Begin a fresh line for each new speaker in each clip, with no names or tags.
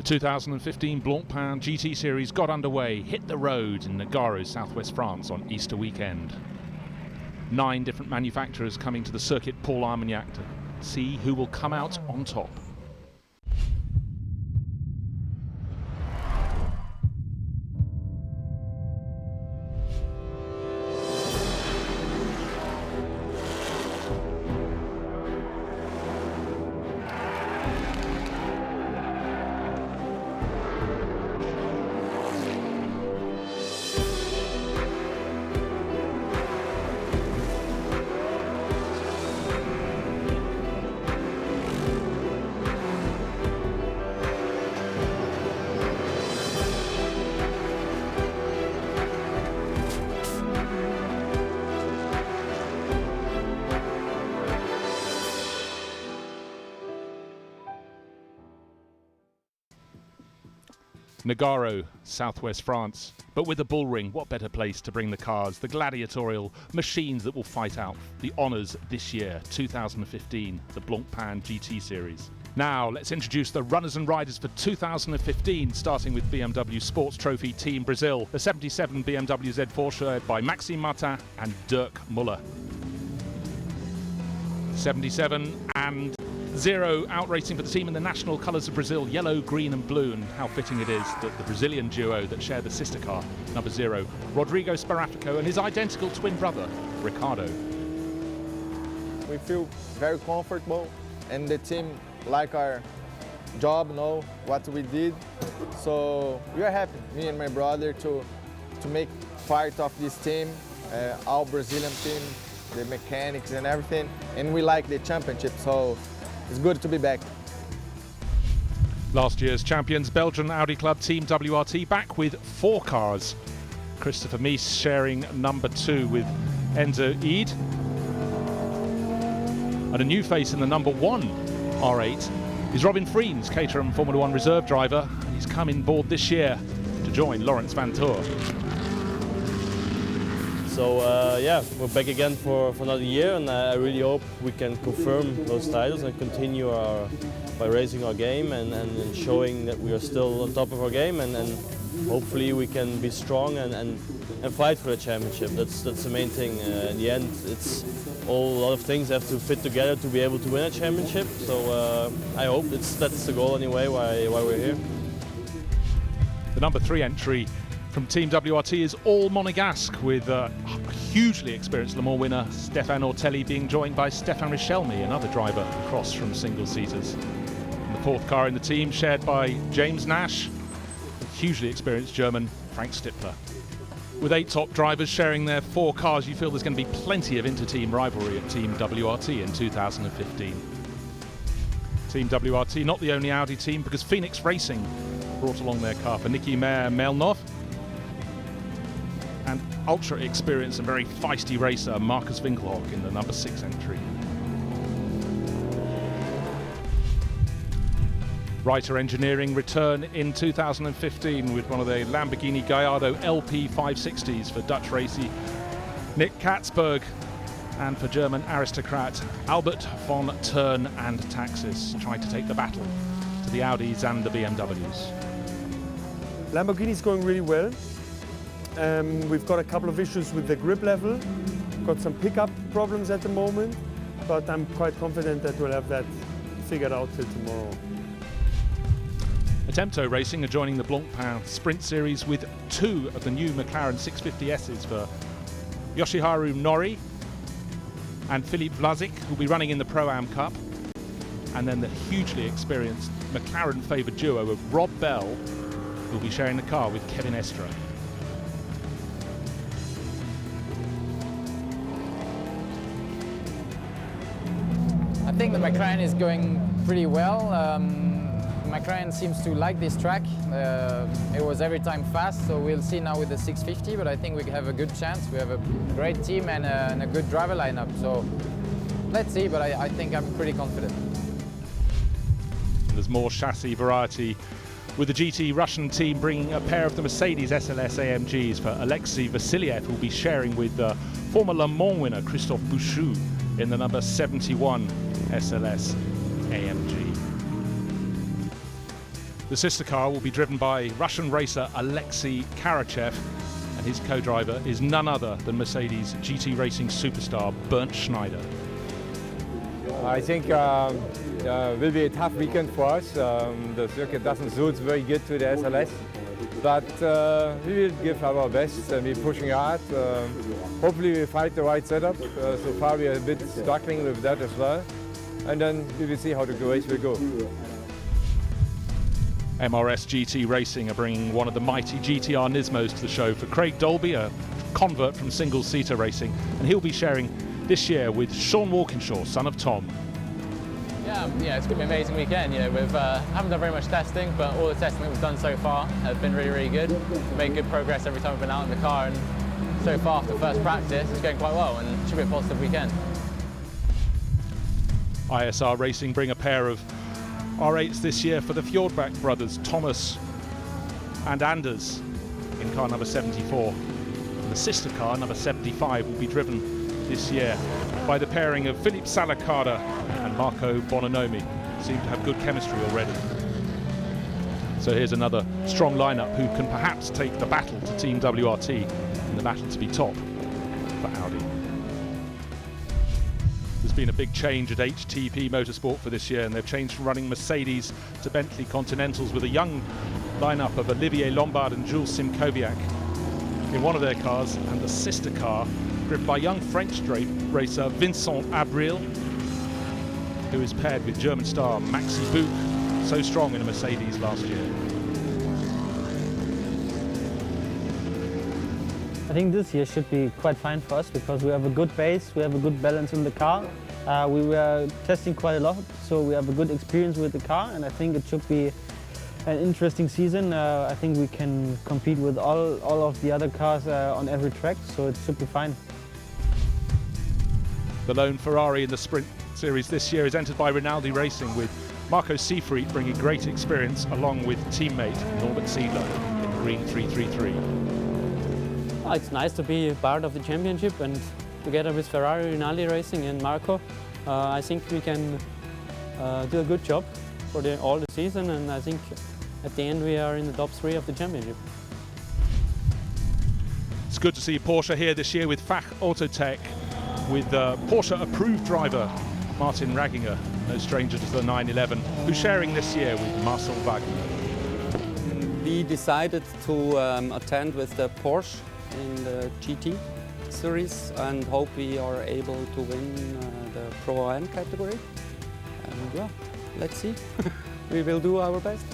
The 2015 Blancpain GT Series got underway, hit the road in Nogaro, southwest France on Easter weekend. 9 different manufacturers coming to the circuit Paul Armagnac to see who will come out on top. Nogaro, southwest France. But with the bull ring, what better place to bring the cars, the gladiatorial machines that will fight out the honours this year, 2015, the Blancpain GT Series. Now, let's introduce the runners and riders for 2015, starting with BMW Sports Trophy Team Brazil, the 77 BMW Z4 shared by Maxime Martin and Dirk Muller. 77 and 0 out racing for the team in the national colours of Brazil, yellow, green and blue, and how fitting it is that the Brazilian duo that share the sister car, number 0, Rodrigo Sparaffico, and his identical twin brother, Ricardo.
We feel very comfortable and the team like our job, know what we did. So we are happy, me and my brother, to make part of this team, our Brazilian team, the mechanics and everything, and we like the championship, so it's good to be back.
Last year's champions, Belgian Audi Club Team WRT, back with 4 cars. Christopher Mies sharing number 2 with Enzo Eid. And a new face in the number 1 R8 is Robin Friens, Caterham Formula 1 reserve driver. He's come in board this year to join Laurens Vanthoor.
So yeah, we're back again for another year, and I really hope we can confirm those titles and continue by raising our game and showing that we are still on top of our game, and hopefully we can be strong and fight for the championship. That's the main thing. In the end, it's a lot of things have to fit together to be able to win a championship. So I hope that's the goal anyway. Why we're here.
The number 3 entry from Team WRT is all Monegasque, with a hugely experienced Le Mans winner Stéphane Ortelli being joined by Stéphane Richelmy, another driver across from single-seaters. And the 4th car in the team shared by James Nash, with hugely experienced German Frank Stippler. With 8 top drivers sharing their 4 cars, you feel there's going to be plenty of inter-team rivalry at Team WRT in 2015. Team WRT not the only Audi team, because Phoenix Racing brought along their car for Nicky Melnov, and ultra experienced and very feisty racer Marcus Winkelhock in the number 6 entry. Reiter Engineering return in 2015 with one of the Lamborghini Gallardo LP 560s for Dutch racer Nick Katzberg, and for German aristocrat Albert von Thurn and Taxis, trying to take the battle to the Audis and the BMWs.
Lamborghini's going really well. We've got a couple of issues with the grip level, got some pickup problems at the moment, but I'm quite confident that we'll have that figured out till tomorrow.
Attempto Racing are joining the Blancpain Sprint Series with 2 of the new McLaren 650Ss for Yoshiharu Nori and Philippe Vlasic, who'll be running in the Pro-Am Cup, and then the hugely experienced McLaren favoured duo of Rob Bell, who'll be sharing the car with Kevin Estre.
I think the McLaren is going pretty well. McLaren seems to like this track. It was every time fast, so we'll see now with the 650, but I think we have a good chance. We have a great team and a good driver lineup, so let's see, but I think I'm pretty confident.
There's more chassis variety, with the GT Russian team bringing a pair of the Mercedes SLS AMGs for Alexei Vasiliev, who will be sharing with former Le Mans winner Christophe Bouchou in the number 71 SLS AMG. The sister car will be driven by Russian racer Alexei Karachev, and his co-driver is none other than Mercedes GT Racing superstar Bernd Schneider.
I think will be a tough weekend for us. The circuit doesn't suit very good to the SLS, but we will give our best and we're pushing hard. Hopefully we find the right setup. So far we are a bit struggling with that as well. And then we will see how the race will go.
MRS GT Racing are bringing one of the mighty GTR Nismos to the show for Craig Dolby, a convert from single-seater racing, and he'll be sharing this year with Sean Walkinshaw, son of Tom.
Yeah, it's going to be an amazing weekend. You know, we've haven't done very much testing, but all the testing that we've done so far has been really, really good. We've made good progress every time we've been out in the car, and so far after first practice, it's going quite well, and it should be a positive weekend.
ISR Racing bring a pair of R8s this year for the Fjordbach brothers, Thomas and Anders, in car number 74. And the sister car, number 75, will be driven this year by the pairing of Philippe Salacada and Marco Bononomi. Seem to have good chemistry already. So here's another strong lineup who can perhaps take the battle to Team WRT in the battle to be top for Audi. There's been a big change at HTP Motorsport for this year, and they've changed from running Mercedes to Bentley Continentals with a young lineup of Olivier Lombard and Jules Simkowiak in one of their cars, and the sister car driven by young French racer Vincent Abril, who is paired with German star Maxi Buch, so strong in a Mercedes last year.
I think this year should be quite fine for us because we have a good base, we have a good balance in the car. We were testing quite a lot, so we have a good experience with the car, and I think it should be an interesting season. I think we can compete with all of the other cars on every track, so it should be fine.
The lone Ferrari in the Sprint Series this year is entered by Rinaldi Racing, with Marco Seifried bringing great experience along with teammate Norbert Siedler in the green 333.
It's nice to be part of the championship, and together with Ferrari, Rinaldi Racing and Marco, I think we can do a good job for all the season, and I think at the end we are in the top 3 of the championship.
It's good to see Porsche here this year with Fach Autotech, with Porsche approved driver Martin Ragginger, no stranger to the 911, who's sharing this year with Marcel Wagner.
We decided to attend with the Porsche in the GT Series and hope we are able to win the Pro-Am category. And well, let's see. We will do our best.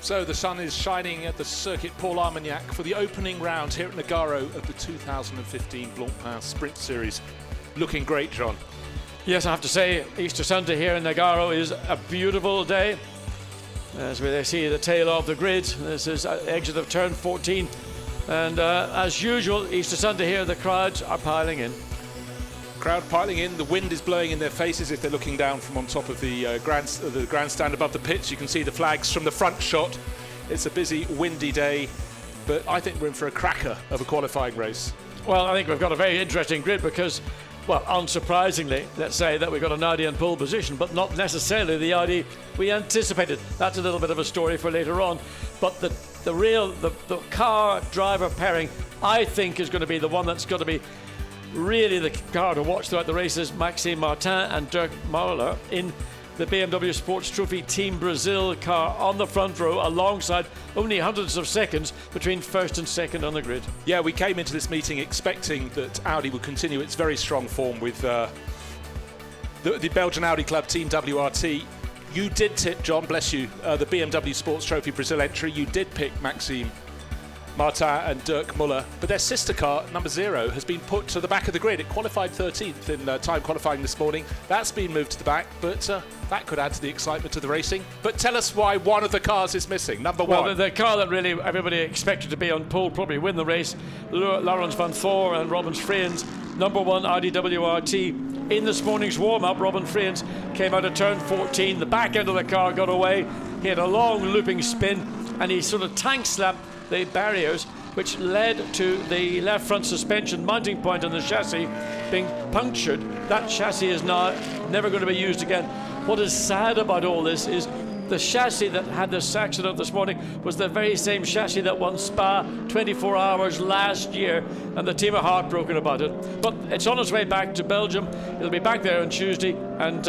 So the sun is shining at the circuit Paul Armagnac for the opening round here at Nogaro of the 2015 Blancpain Sprint Series. Looking great, John.
Yes, I have to say, Easter Sunday here in Nogaro is a beautiful day. As we see the tail of the grid, this is exit of turn 14. And as usual, Easter Sunday here, the crowds are piling in.
Crowd piling in, the wind is blowing in their faces if they're looking down from on top of the grandstand above the pits. You can see the flags from the front shot. It's a busy, windy day, but I think we're in for a cracker of a qualifying race.
Well, I think we've got a very interesting grid because, well, unsurprisingly, let's say that we've got an Audi in pole position, but not necessarily the Audi we anticipated. That's a little bit of a story for later on. But the car driver pairing, I think, is going to be the one that's going to be really the car to watch throughout the races. Maxime Martin and Dirk Moller in the BMW Sports Trophy Team Brazil car on the front row, alongside only hundreds of seconds between first and second on the grid.
Yeah, we came into this meeting expecting that Audi would continue its very strong form with the Belgian Audi Club Team WRT. You did tip, John, bless you, the BMW Sports Trophy Brazil entry. You did pick Maxime Martin and Dirk Muller, but their sister car, number 0, has been put to the back of the grid. It qualified 13th in time qualifying this morning. That's been moved to the back, but that could add to the excitement of the racing. But tell us why one of the cars is missing, number 1.
Well, the car that really everybody expected to be on pole, probably win the race, Laurens van Voor and Robin Freens, number 1 Audi WRT. In this morning's warm-up, Robin Freens came out of turn 14. The back end of the car got away. He had a long looping spin, and he sort of tank slapped the barriers which led to the left front suspension mounting point on the chassis being punctured. That chassis is now never going to be used again. What is sad about all this is the chassis that had this accident this morning was the very same chassis that won Spa 24 hours last year, and the team are heartbroken about it. But it's on its way back to Belgium. It'll be back there on Tuesday, and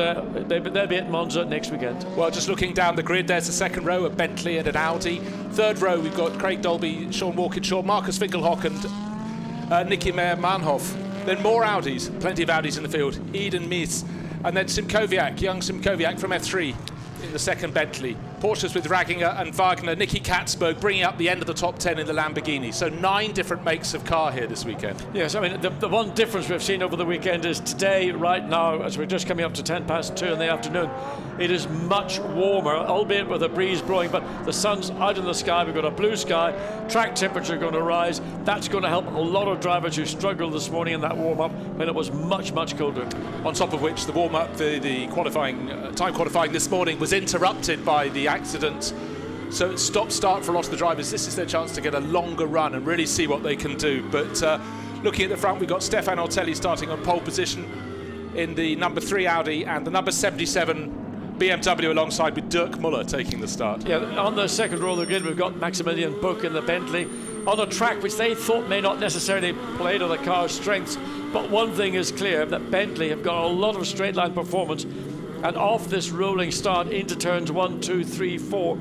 they'll be at Monza next weekend.
Well, just looking down the grid, there's the second row, a Bentley and an Audi. Third row, we've got Craig Dolby, Sean Walkinshaw, Marcus Finkelhock and Nicky Meyer-Manhoff. Then more Audis, plenty of Audis in the field. Eden Mies, and then Simkowiak, young Simkowiak from F3 in the second Bentley. Porsches with Raginger and Wagner. Nicky Katzberg bringing up the end of the top 10 in the Lamborghini. So 9 different makes of car here this weekend.
Yes, I mean, the one difference we've seen over the weekend is today, right now, as we're just coming up to 2:10 in the afternoon, it is much warmer, albeit with a breeze blowing, but the sun's out in the sky. We've got a blue sky, track temperature going to rise. That's going to help a lot of drivers who struggled this morning in that warm-up when it was much, much colder.
On top of which, the warm-up, the qualifying, time qualifying this morning was interrupted by the accident. So it's stop-start for a lot of the drivers. This is their chance to get a longer run and really see what they can do. But looking at the front, we've got Stefan Ortelli starting on pole position in the number 3 Audi, and the number 77 BMW alongside with Dirk Muller taking the start.
Yeah, on the second row of the grid, we've got Maximilian Buch in the Bentley on a track which they thought may not necessarily play to the car's strengths. But one thing is clear, that Bentley have got a lot of straight line performance, and off this rolling start into turns 1, 2, 3, 4,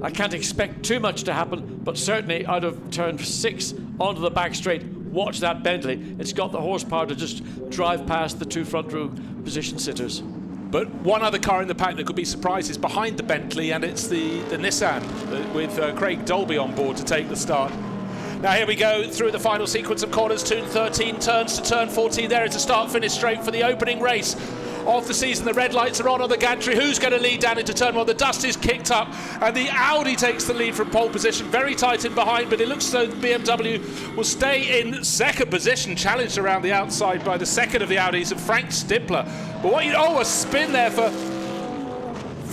I can't expect too much to happen, but certainly out of turn 6 onto the back straight, watch that Bentley. It's got the horsepower to just drive past the 2 front row position sitters.
But one other car in the pack that could be surprises behind the Bentley, and it's the Nissan with Craig Dolby on board to take the start. Now here we go through the final sequence of corners. Turn 13 turns to turn 14. There is a start-finish straight for the opening race of the season. The red lights are on the gantry. Who's going to lead down into turn 1? The dust is kicked up, and the Audi takes the lead from pole position. Very tight in behind, but it looks as though the BMW will stay in second position, challenged around the outside by the second of the Audis, and Frank Stippler. But what a spin there for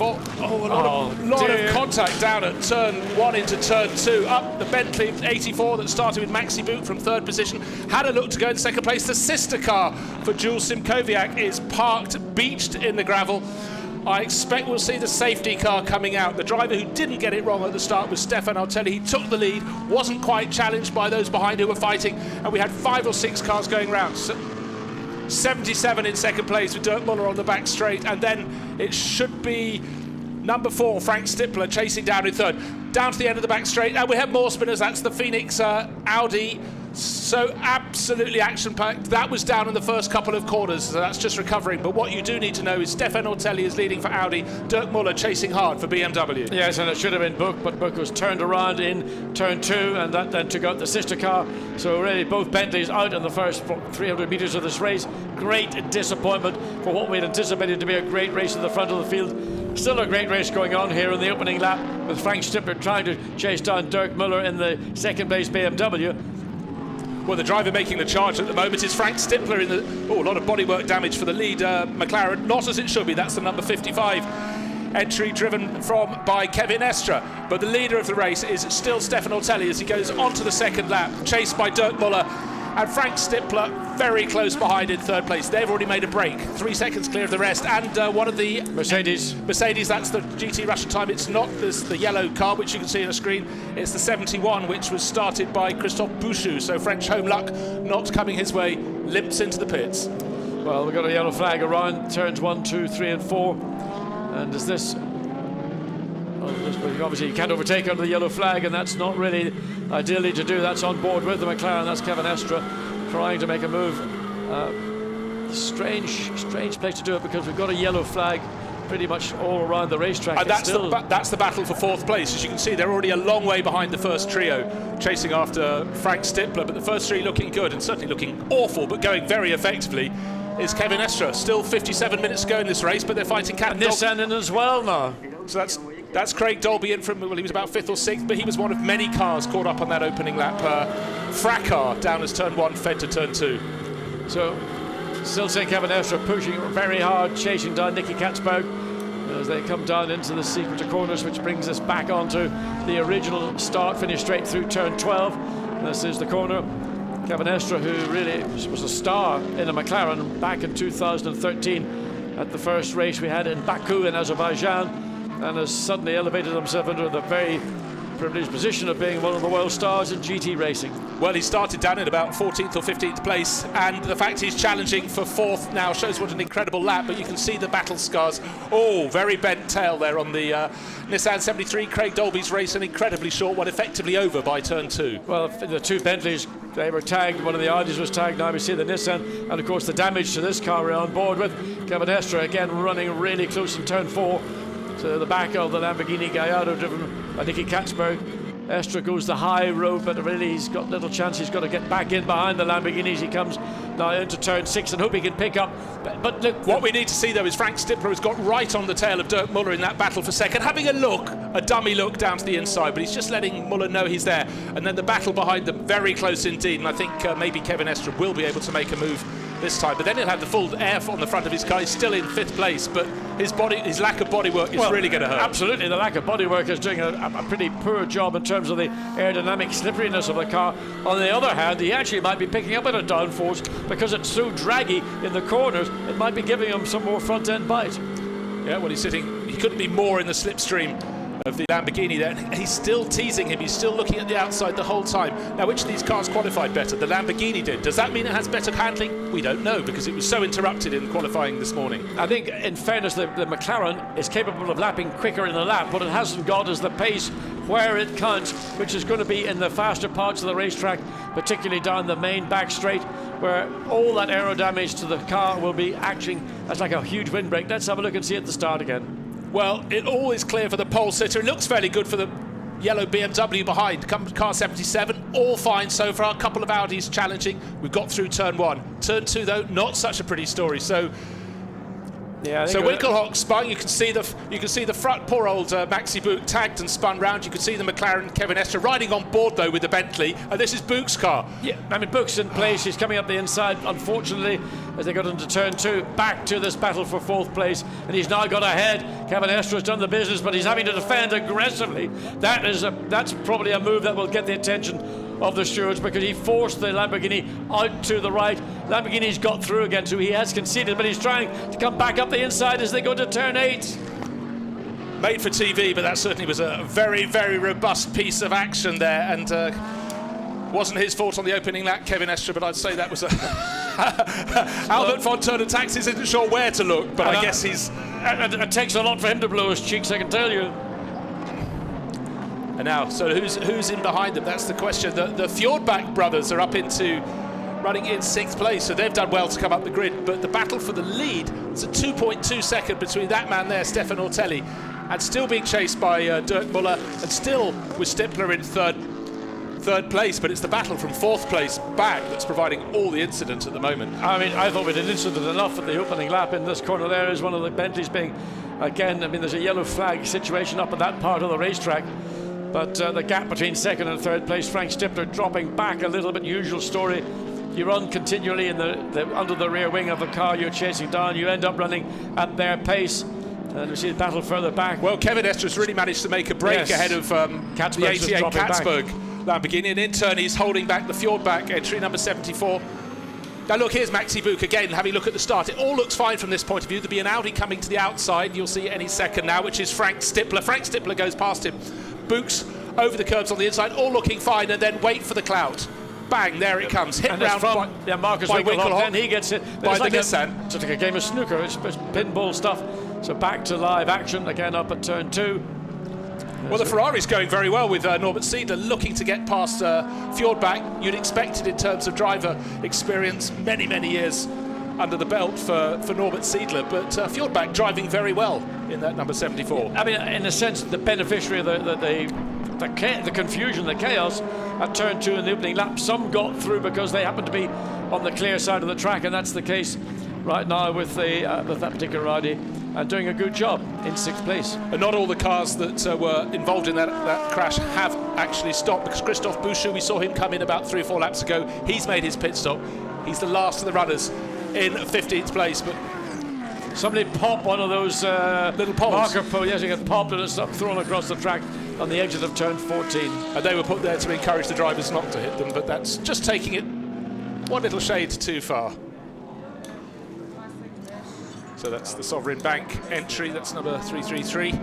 a lot of contact down at turn 1 into turn 2. Up the Bentley 84 that started with Maxi Boot from third position had a look to go in second place. The sister car for Jules Simkowiak is parked, beached in the gravel. I expect we'll see the safety car coming out. The driver who didn't get it wrong at the start was Stefan Ortelli. He took the lead, wasn't quite challenged by those behind who were fighting, and we had 5 or 6 cars going round. 77 in second place with Dirk Muller on the back straight, and then it should be number 4 Frank Stippler chasing down in third. Down to the end of the back straight, and we have more spinners. That's the Phoenix Audi. So absolutely action-packed. That was down in the first couple of corners, so that's just recovering. But what you do need to know is Stefan Ortelli is leading for Audi, Dirk Muller chasing hard for BMW.
Yes, and it should have been Buch, but Buch was turned around in turn 2, and that then took out the sister car. So really both Bentleys out in the first 300 metres of this race. Great disappointment for what we'd anticipated to be a great race in the front of the field. Still a great race going on here in the opening lap, with Frank Stippler trying to chase down Dirk Muller in the second place BMW.
Well, the driver making the charge at the moment is Frank Stippler in the... a lot of bodywork damage for the lead McLaren. Not as it should be. That's the number 55 entry driven by Kevin Estra. But the leader of the race is still Stefan Ortelli as he goes onto the second lap, chased by Dirk Muller. And Frank Stippler very close behind in third place. They've already made a break, 3 seconds clear of the rest. And one of the Mercedes, that's the GT Russian time. It's not the yellow car, which you can see on the screen. It's the 71, which was started by Christophe Bouchou. So French home luck not coming his way, limps into the pits.
Well, we've got a yellow flag around turns 1, 2, 3 and 4. And is this... obviously you can't overtake under the yellow flag, and that's not really ideally to do. That's on board with the McLaren. That's Kevin Estra trying to make a move. Strange place to do it, because we've got a yellow flag pretty much all around the racetrack.
And that's the battle for fourth place. As you can see, they're already a long way behind the first trio, chasing after Frank Stippler. But the first three looking good, and certainly looking awful, but going very effectively, is Kevin Estra. Still 57 minutes to go in this race, but they're fighting cat and dog.
Nissan in as well now.
So that's Craig Dolby in from, well, he was about 5th or 6th, but he was one of many cars caught up on that opening lap. Fracas down as turn 1 fed to turn 2.
So still seeing Kevin Estra pushing very hard, chasing down Nicky Katzberg as they come down into the sequence of corners, which brings us back onto the original start, finish straight through turn 12. This is the corner. Kevin Estre, who really was a star in a McLaren back in 2013 at the first race we had in Baku in Azerbaijan, and has suddenly elevated himself into the very privileged position of being one of the world stars in GT racing.
Well, he started down in about 14th or 15th place, and the fact he's challenging for 4th now shows what an incredible lap, but you can see the battle scars. Oh, very bent tail there on the Nissan 73. Craig Dolby's race, an incredibly short one, effectively over by turn 2.
Well, the two Bentleys, they were tagged. One of the Audis was tagged. Now we see the Nissan, and of course the damage to this car we're on board with. Kevin Estre again running really close in turn 4 to the back of the Lamborghini Gallardo driven by Nicky Katzberg. Estre goes the high road, but really he's got little chance. He's got to get back in behind the Lamborghinis. He comes now into turn 6 and hope he can pick up. But look,
what we need to see though is Frank Stippler has got right on the tail of Dirk Muller in that battle for second, having a dummy look down to the inside, but he's just letting Muller know he's there. And then the battle behind them, very close indeed. And I think maybe Kevin Estre will be able to make a move this time, but then he'll have the full air on the front of his car. He's still in 5th place, but his lack of bodywork is really going to hurt.
Absolutely, the lack of bodywork is doing a pretty poor job in terms of the aerodynamic slipperiness of the car. On the other hand, he actually might be picking up at a downforce because it's so draggy in the corners. It might be giving him some more front end bite.
Yeah, well, he couldn't be more in the slipstream of the Lamborghini there. He's still teasing him. He's still looking at the outside the whole time. Now, which of these cars qualified better? The Lamborghini did. Does that mean it has better handling? We don't know, because it was so interrupted in qualifying this morning.
I think, in fairness, the McLaren is capable of lapping quicker in the lap. What it hasn't got is the pace where it counts, which is going to be in the faster parts of the racetrack, particularly down the main back straight, where all that aero damage to the car will be acting as like a huge windbreak. Let's have a look and see at the start again.
Well, it all is clear for the pole sitter. It looks fairly good for the yellow BMW behind. Car 77, all fine so far. A couple of Audis challenging. We've got through turn 1. Turn 2, though, not such a pretty story. So Winkelhock spun. You can see the front. Poor old Maxi Buch tagged and spun round. You can see the McLaren Kevin Estre riding on board though with the Bentley, and this is Buch's car.
Yeah, I mean Buch's in place. He's coming up the inside. Unfortunately, as they got into turn 2, back to this battle for 4th place, and he's now got ahead. Kevin Estre has done the business, but he's having to defend aggressively. That's probably a move that will get the attention of the stewards, because he forced the Lamborghini out to the right. Lamborghini's got through again, so he has conceded, but he's trying to come back up the inside as they go to turn 8.
Made for TV, but that certainly was a very, very robust piece of action there, and wasn't his fault on the opening lap, Kevin Estre, but I'd say that was Albert Fontana Taxis isn't sure where to look, but I guess he's...
It takes a lot for him to blow his cheeks, I can tell you.
And now, so who's in behind them? That's the question. The Fjordbach brothers are up into running in 6th place, so they've done well to come up the grid. But the battle for the lead is a 2.2 second between that man there, Stefan Ortelli, and still being chased by Dirk Muller, and still with Stippler in third place. But it's the battle from 4th place back that's providing all the incidents at the moment.
I mean, I thought we did incident enough at the opening lap. In this corner there is one of the Bentleys being, again, I mean, there's a yellow flag situation up in that part of the racetrack. But the gap between 2nd and 3rd place, Frank Stippler dropping back a little bit. Usual story. You run continually in under the rear wing of the car you're chasing down. You end up running at their pace. And we see the battle further back.
Well, Kevin Estre's really managed to make a break ahead of the 88 Katzberg Lamborghini. And in turn, he's holding back the Fjordbach entry, number 74. Now look, here's Maxi Buch again, having a look at the start. It all looks fine from this point of view. There'll be an Audi coming to the outside. You'll see any second now, which is Frank Stippler. Frank Stippler goes past him. Buch's over the curbs on the inside, all looking fine, and then wait for the clout. Bang, there it comes. Hit round by
Marcus Winkelhock, then he gets it.
By the Nissan.
It's like a game of snooker, it's pinball stuff. So back to live action, again up at turn 2.
Well, the Ferrari's going very well with Norbert Siedler looking to get past Fjordbach. You'd expect it in terms of driver experience, many, many years under the belt for Norbert Siedler, but Fjordbach driving very well in that number 74.
I mean, in a sense, the beneficiary of the confusion, the chaos at turn 2 in the opening lap. Some got through because they happened to be on the clear side of the track, and that's the case right now with that particular Audi, and doing a good job in 6th place.
And not all the cars that were involved in that crash have actually stopped, because Christophe Bouchou, we saw him come in about 3 or 4 laps ago. He's made his pit stop. He's the last of the runners in 15th place, but
somebody popped one of those
little poles.
marker poles. Yes, he got popped and it's thrown across the track. on the exit of turn 14.
And they were put there to encourage the drivers not to hit them, but that's just taking it one little shade too far. So that's the Sovereign Bank entry, that's number 333.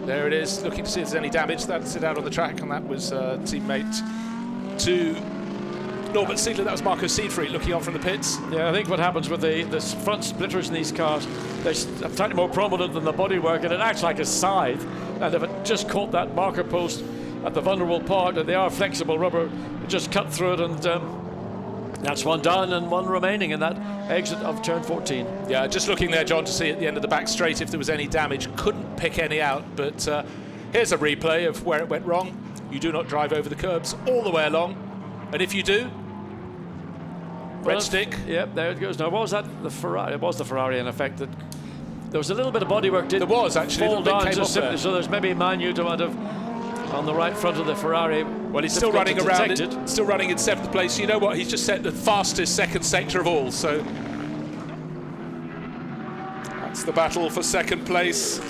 There it is, looking to see if there's any damage. That's it out on the track, and that was teammate to Norbert Siedler. That was Marco Siegfried looking on from the pits.
Yeah, I think what happens with the front splitters in these cars, they're slightly more prominent than the bodywork, and it acts like a scythe. And if it just caught that marker post at the vulnerable part, and they are flexible rubber, it just cut through it, and that's one down and one remaining in that exit of turn 14.
Yeah, just looking there, John, to see at the end of the back straight if there was any damage. Couldn't pick any out, but here's a replay of where it went wrong. You do not drive over the curbs all the way along, and if you do, red stick.
Yep, there it goes. Now, what was that? The Ferrari. It was the Ferrari, in effect. That there was a little bit of bodywork.
There was actually.
Fall down just simply, so there's maybe a minute amount of on the right front of the Ferrari.
Well, he's still running around it, still running in 7th place. You know what? He's just set the fastest second sector of all. So that's the battle for 2nd place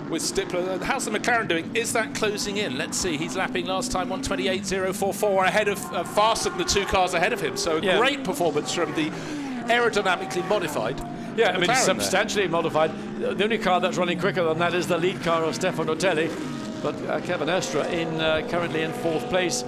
with Stippler. How's the McLaren doing? Is that closing in? Let's see. He's lapping last time 1:28.044, ahead of faster than the 2 cars ahead of him. So a great performance from the aerodynamically modified.
Yeah, I mean, substantially modified. The only car that's running quicker than that is the lead car of Stefano Telli. But Kevin Estra currently in 4th place,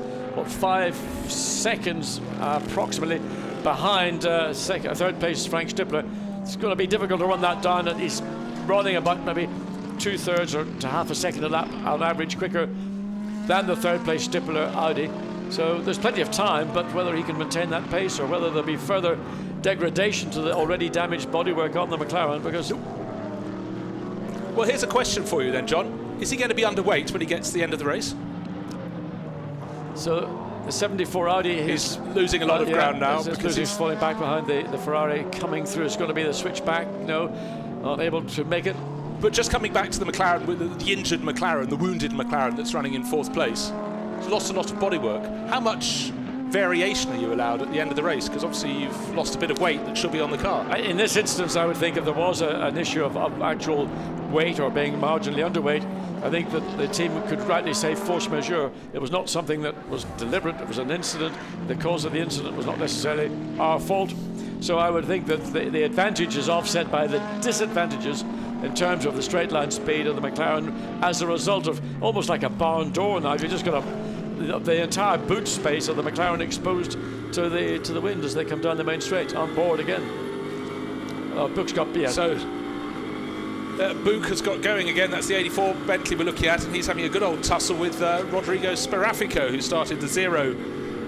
5 seconds approximately behind 3rd place Frank Stippler. It's going to be difficult to run that down, and he's running about maybe 2/3 or to half a second a lap on average quicker than the 3rd place Stippler Audi. So there's plenty of time, but whether he can maintain that pace or whether there'll be further degradation to the already damaged bodywork on the McLaren, because...
Well, here's a question for you then, John. Is he going to be underweight when he gets to the end of the race?
So the 74 Audi,
he's losing a lot of ground now
because he's falling back behind the Ferrari. Coming through is going to be the switchback. No, not able to make it.
But just coming back to the McLaren, with the injured McLaren, the wounded McLaren that's running in 4th place, he's lost a lot of bodywork. How much variation are you allowed at the end of the race? Because obviously you've lost a bit of weight that should be on the car.
In this instance, I would think if there was an issue of actual weight or being marginally underweight, I think that the team could rightly say force majeure. It was not something that was deliberate. It was an incident. The cause of the incident was not necessarily our fault. So I would think that the advantage is offset by the disadvantages in terms of the straight line speed of the McLaren as a result of almost like a barn door now. You've just got the entire boot space of the McLaren exposed to the wind as they come down the main straight. On board again. Book's got So
Book has got going again. That's the 84 Bentley we're looking at, and he's having a good old tussle with Rodrigo Sperafico, who started the 0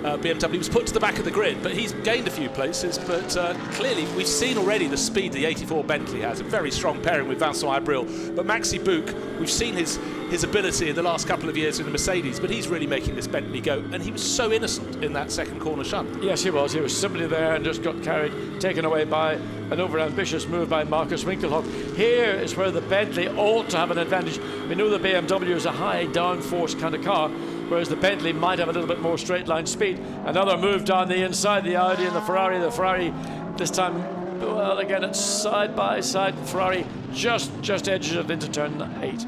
BMW. He was put to the back of the grid, but he's gained a few places. But clearly, we've seen already the speed the 84 Bentley has. A very strong pairing with Vincent Abril. But Maxi Book, we've seen his ability in the last couple of years in the Mercedes, but he's really making this Bentley go. And he was so innocent in that second corner shunt.
Yes, he was. He was simply there and just got taken away by an overambitious move by Marcus Winkelhock. Here is where the Bentley ought to have an advantage. We know the BMW is a high downforce kind of car, whereas the Bentley might have a little bit more straight line speed. Another move down the inside, the Audi and the Ferrari. The Ferrari this time, well, again, it's side by side. Ferrari just edges it into turn 8.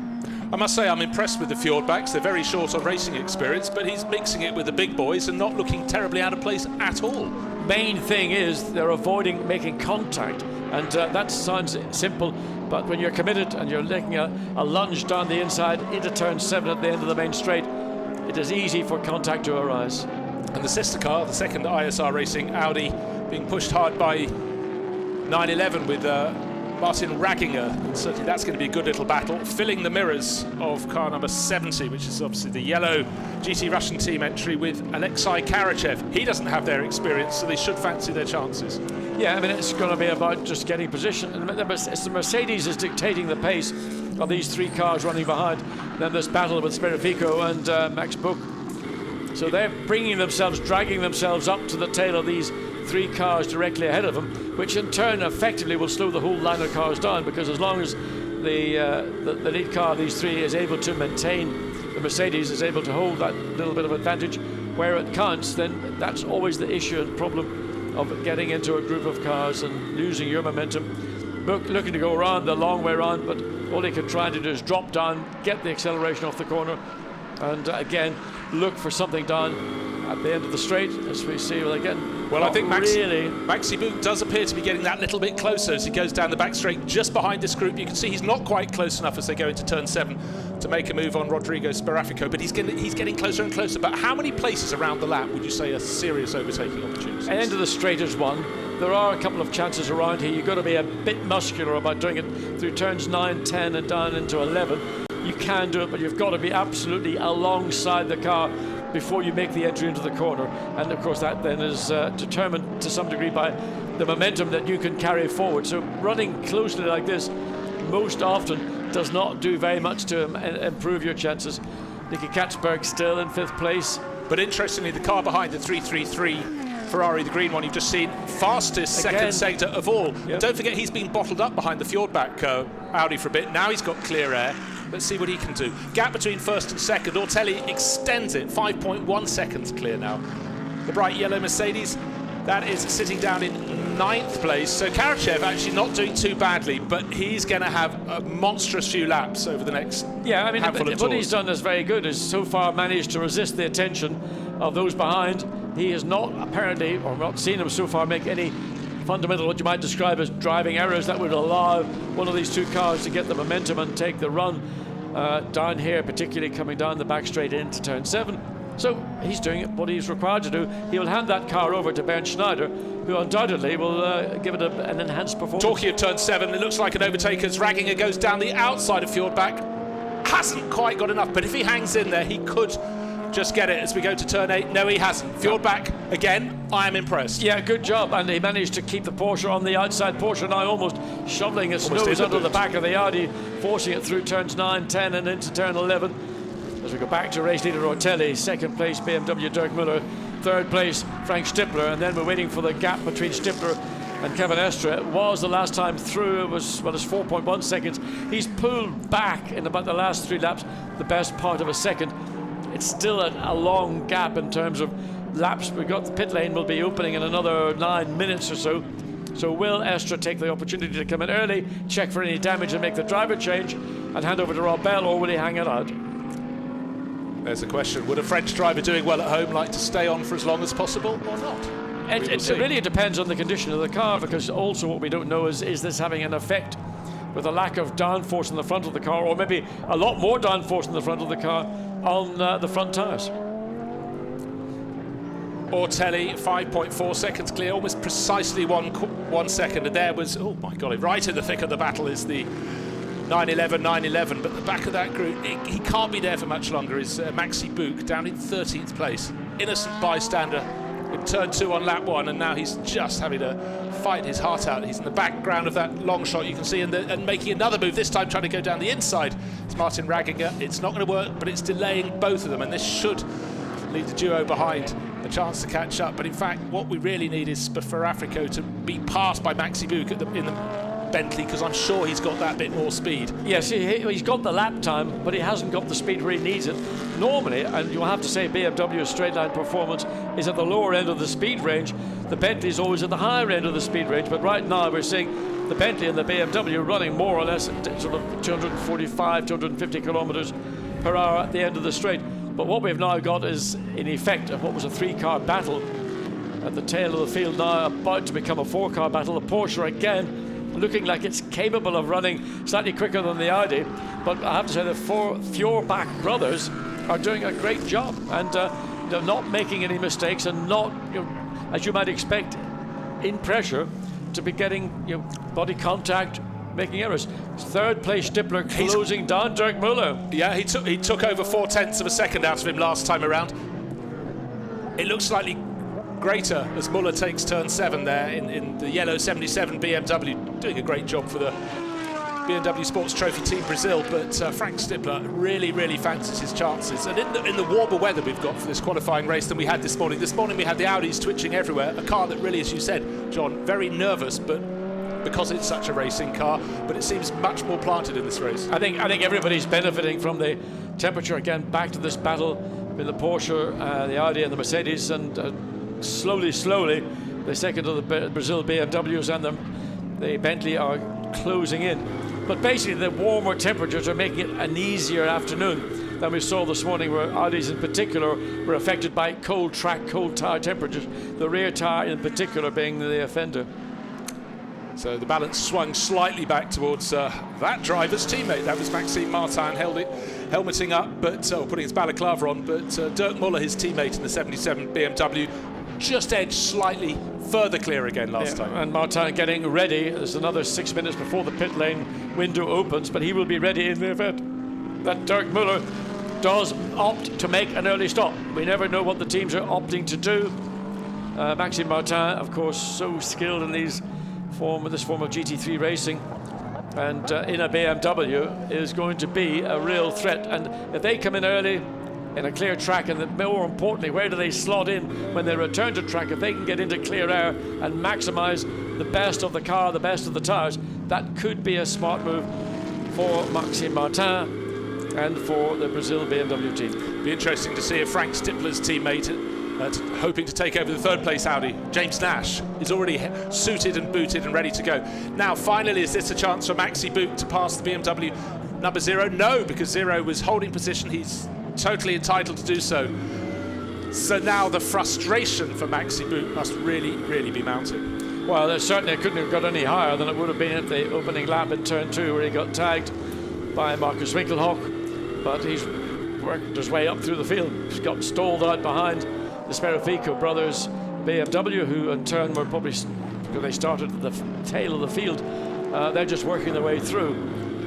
I must say I'm impressed with the Fjordbacks. They're very short on racing experience, but he's mixing it with the big boys and not looking terribly out of place at all.
Main thing is they're avoiding making contact, and that sounds simple, but when you're committed and you're making a lunge down the inside into turn 7 at the end of the main straight, it is easy for contact to arise.
And the sister car, the second ISR Racing Audi, being pushed hard by 911 with Martin Ragginger. And certainly that's going to be a good little battle, filling the mirrors of car number 70, which is obviously the yellow GT Russian team entry with Alexei Karachev. He doesn't have their experience, so they should fancy their chances.
Yeah, I mean, it's going to be about just getting position. And the Mercedes is dictating the pace of these 3 cars running behind. Then this battle with Sperafico and Max Book. So they're dragging themselves up to the tail of these 3 cars directly ahead of them, which in turn effectively will slow the whole line of cars down, because as long as the lead car of these 3 is able to maintain, the Mercedes is able to hold that little bit of advantage where it counts, then that's always the issue and problem of getting into a group of cars and losing your momentum. Looking to go around the long way around, but All he can try to do is drop down, get the acceleration off the corner, and again look for something down at the end of the straight, as we see again.
Well, I think
really.
Maxi Book does appear to be getting that little bit closer as he goes down the back straight just behind this group. You can see he's not quite close enough as they go into turn 7 to make a move on Rodrigo Sparafico, but he's getting closer and closer. But how many places around the lap would you say are serious overtaking opportunities?
End of the straight is one. There are a couple of chances around here. You've got to be a bit muscular about doing it through turns 9, 10 and down into 11. You can do it, but you've got to be absolutely alongside the car before you make the entry into the corner. And of course that then is determined to some degree by the momentum that you can carry forward. So running closely like this most often does not do very much to improve your chances. Nicky Katzberg still in 5th place.
But interestingly, the car behind, the 333 Ferrari, the green one you've just seen, fastest second sector of all. Yep. Don't forget he's been bottled up behind the Fjordback Audi for a bit. Now he's got clear air. Let's see what he can do. Gap between first and second. Ortelli extends it, 5.1 seconds clear now. The bright yellow Mercedes, that is sitting down in 9th place. So Karachev actually not doing too badly, but he's going to have a monstrous few laps over the next handful of tours.
What he's done is very good, is so far managed to resist the attention of those behind. He has not apparently, or not seen him so far, make any fundamental, what you might describe as driving errors that would allow one of these two cars to get the momentum and take the run down here, particularly coming down the back straight into turn 7. So he's doing what he's required to do. He will hand that car over to Bernd Schneider, who undoubtedly will give it an enhanced performance.
Talking of turn 7, it looks like an overtaker as Ragginger goes down the outside of Fjordback. Hasn't quite got enough, but if he hangs in there, he could just get it as we go to turn 8. No, he hasn't. Fjordback, again, I am impressed.
Yeah, good job. And he managed to keep the Porsche on the outside. Porsche now almost shoveling its nose under the back of the Audi, forcing it through turns 9, 10 and into turn 11. As we go back to race leader Ortelli, 2nd place BMW Dirk Müller, 3rd place Frank Stippler, and then we're waiting for the gap between Stippler and Kevin Estre. It was the last time through, it was 4.1 seconds. He's pulled back in about the last 3 laps, the best part of a second. It's still a long gap in terms of laps. We've got the pit lane will be opening in another 9 minutes or so. So will Estre take the opportunity to come in early, check for any damage and make the driver change and hand over to Rob Bell, or will he hang it out?
There's a question. Would a French driver doing well at home like to stay on for as long as possible or not?
It really depends on the condition of the car, because also what we don't know is this having an effect with a lack of downforce in the front of the car, or maybe a lot more downforce in the front of the car on the front tyres.
Ortelli, 5.4 seconds clear, almost precisely 1 second, and there was, oh my God, right in the thick of the battle is the 911, but the back of that group, he can't be there for much longer, is Maxi Book down in 13th place. Innocent bystander in turn 2 on lap 1, and now he's just having to fight his heart out. He's in the background of that long shot you can see, and making another move, this time trying to go down the inside. It's Martin Ragginger. It's not going to work, but it's delaying both of them, and this should leave the duo behind a chance to catch up. But in fact, what we really need is for Africo to be passed by Maxi Book in the Bentley, because I'm sure he's got that bit more speed.
Yes, he's got the lap time, but he hasn't got the speed where he needs it. Normally, and you'll have to say BMW's straight line performance is at the lower end of the speed range. The Bentley is always at the higher end of the speed range, but right now we're seeing the Bentley and the BMW running more or less at sort of 245, 250 kilometers per hour at the end of the straight. But what we've now got is, in effect, what was a 3-car battle at the tail of the field now about to become a 4-car battle. The Porsche again looking like it's capable of running slightly quicker than the Audi, but I have to say the Fjordback brothers are doing a great job, and they're not making any mistakes, and not, as you might expect, in pressure to be getting body contact, making errors. 3rd place Stippler closing down Dirk Müller.
Yeah, he took over 0.4 of a second out of him last time around. It looks slightly greater as Muller takes turn 7 there in the yellow 77 BMW, doing a great job for the BMW Sports Trophy Team Brazil, but Frank Stippler really fancies his chances. And in the warmer weather we've got for this qualifying race than we had this morning. This morning we had the Audis twitching everywhere, a car that really, as you said, John, very nervous, but because it's such a racing car, but it seems much more planted in this race.
I think everybody's benefiting from the temperature. Again, back to this battle with the Porsche, the Audi and the Mercedes, and slowly, the second of the Brazil BMWs and the Bentley are closing in. But basically, the warmer temperatures are making it an easier afternoon than we saw this morning, where Audis in particular were affected by cold track, cold tyre temperatures, the rear tyre in particular being the offender.
So the balance swung slightly back towards that driver's teammate. That was Maxime Martin, helmeting up, but putting his balaclava on. But Dirk Muller, his teammate in the 77 BMW, just edged slightly further clear again last time.
And Martin getting ready. There's another 6 minutes before the pit lane window opens, but he will be ready in the event that Dirk Muller does opt to make an early stop. We never know what the teams are opting to do. Maxime Martin, of course, so skilled in this form of GT3 racing, and in a BMW is going to be a real threat. And if they come in early in a clear track, and more importantly, where do they slot in when they return to track? If they can get into clear air and maximize the best of the car, the best of the tires, that could be a smart move for Maxime Martin and for the Brazil BMW team.
Be interesting to see if Frank Stippler's teammate, hoping to take over the third place Audi, James Nash, is already suited and booted and ready to go. Now, finally, is this a chance for Maxi Book to pass the BMW number 0? No, because 0 was holding position. He's totally entitled to do so. So now the frustration for Maxi Book must really be mounting.
Well, it certainly couldn't have got any higher than it would have been at the opening lap in turn 2, where he got tagged by Marcus Winkelhock, but he's worked his way up through the field. He's got stalled out behind the Sperafico brothers BMW, who in turn were probably, because they started at the tail of the field, they're just working their way through.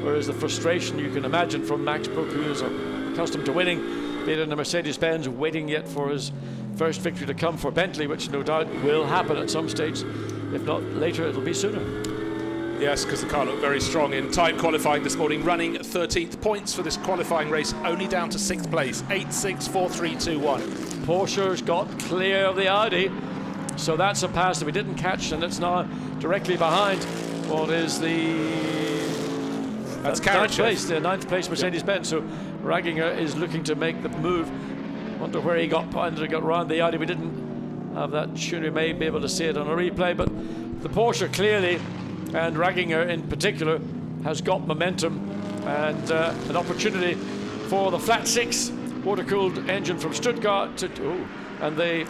Whereas the frustration you can imagine from Max Book, who is accustomed to winning, be it in the Mercedes-Benz, waiting yet for his first victory to come for Bentley, which no doubt will happen at some stage. If not later, it'll be sooner.
Yes, because the car looked very strong in time qualifying this morning, running 13th points for this qualifying race, only down to 6th place, 8-6, 4-3, 2-1.
Porsche's got clear of the Audi, so that's a pass that we didn't catch, and it's now directly behind what is
that's
the ninth place Mercedes-Benz. So Ragginger is looking to make the move. Wonder where he got around the Audi. We didn't have that. Sure, we may be able to see it on a replay, but the Porsche clearly, and Ragginger in particular, has got momentum and an opportunity for the flat 6 water-cooled engine from Stuttgart and the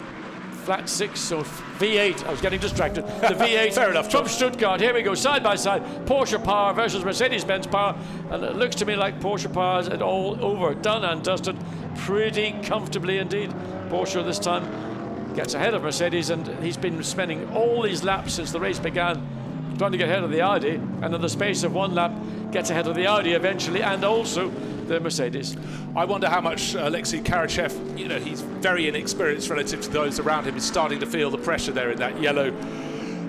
flat 6, so V8, I was getting distracted, the V8
fair enough,
from Stuttgart. Here we go, side by side, Porsche power versus Mercedes-Benz power, and it looks to me like Porsche power is all over, done and dusted pretty comfortably indeed. Porsche this time gets ahead of Mercedes, and he's been spending all these laps since the race began trying to get ahead of the Audi, and in the space of one lap gets ahead of the Audi eventually, and also the Mercedes.
I wonder how much Alexei Karachev, he's very inexperienced relative to those around him, is starting to feel the pressure there in that yellow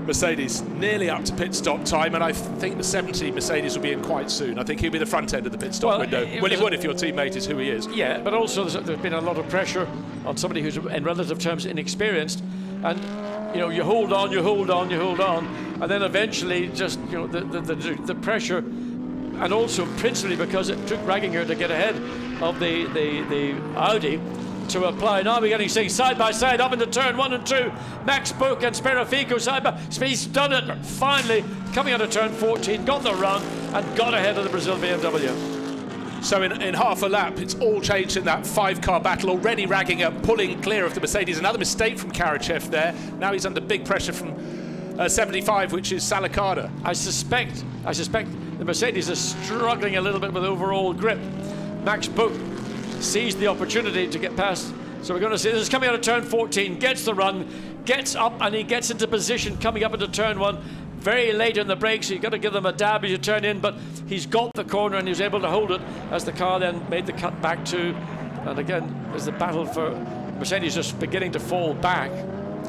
Mercedes, nearly up to pit stop time, and I think the 70 Mercedes will be in quite soon. I think he'll be the front end of the pit stop window. Well, he would if your teammate is who he is.
Yeah, but also there's been a lot of pressure on somebody who's in relative terms inexperienced, and you hold on, and then eventually just the pressure, and also principally because it took Ragginger to get ahead of the Audi to apply. Now we're getting side by side up into turn 1 and 2. Max Book and Sperafico side by side. He's done it finally, coming out of turn 14, got the run and got ahead of the Brazil BMW.
So in half a lap, it's all changed in that 5-car battle. Already Ragginger pulling clear of the Mercedes. Another mistake from Karachev there. Now he's under big pressure from 75, which is Salicada.
I suspect the Mercedes is struggling a little bit with overall grip. Max Book seized the opportunity to get past. So we're going to see this is coming out of turn 14, gets the run, gets up, and he gets into position coming up into turn 1. Very late in the brakes, so you've got to give them a dab as you turn in, but he's got the corner and he's able to hold it as the car then made the cut back to, and again, there's the battle for Mercedes just beginning to fall back.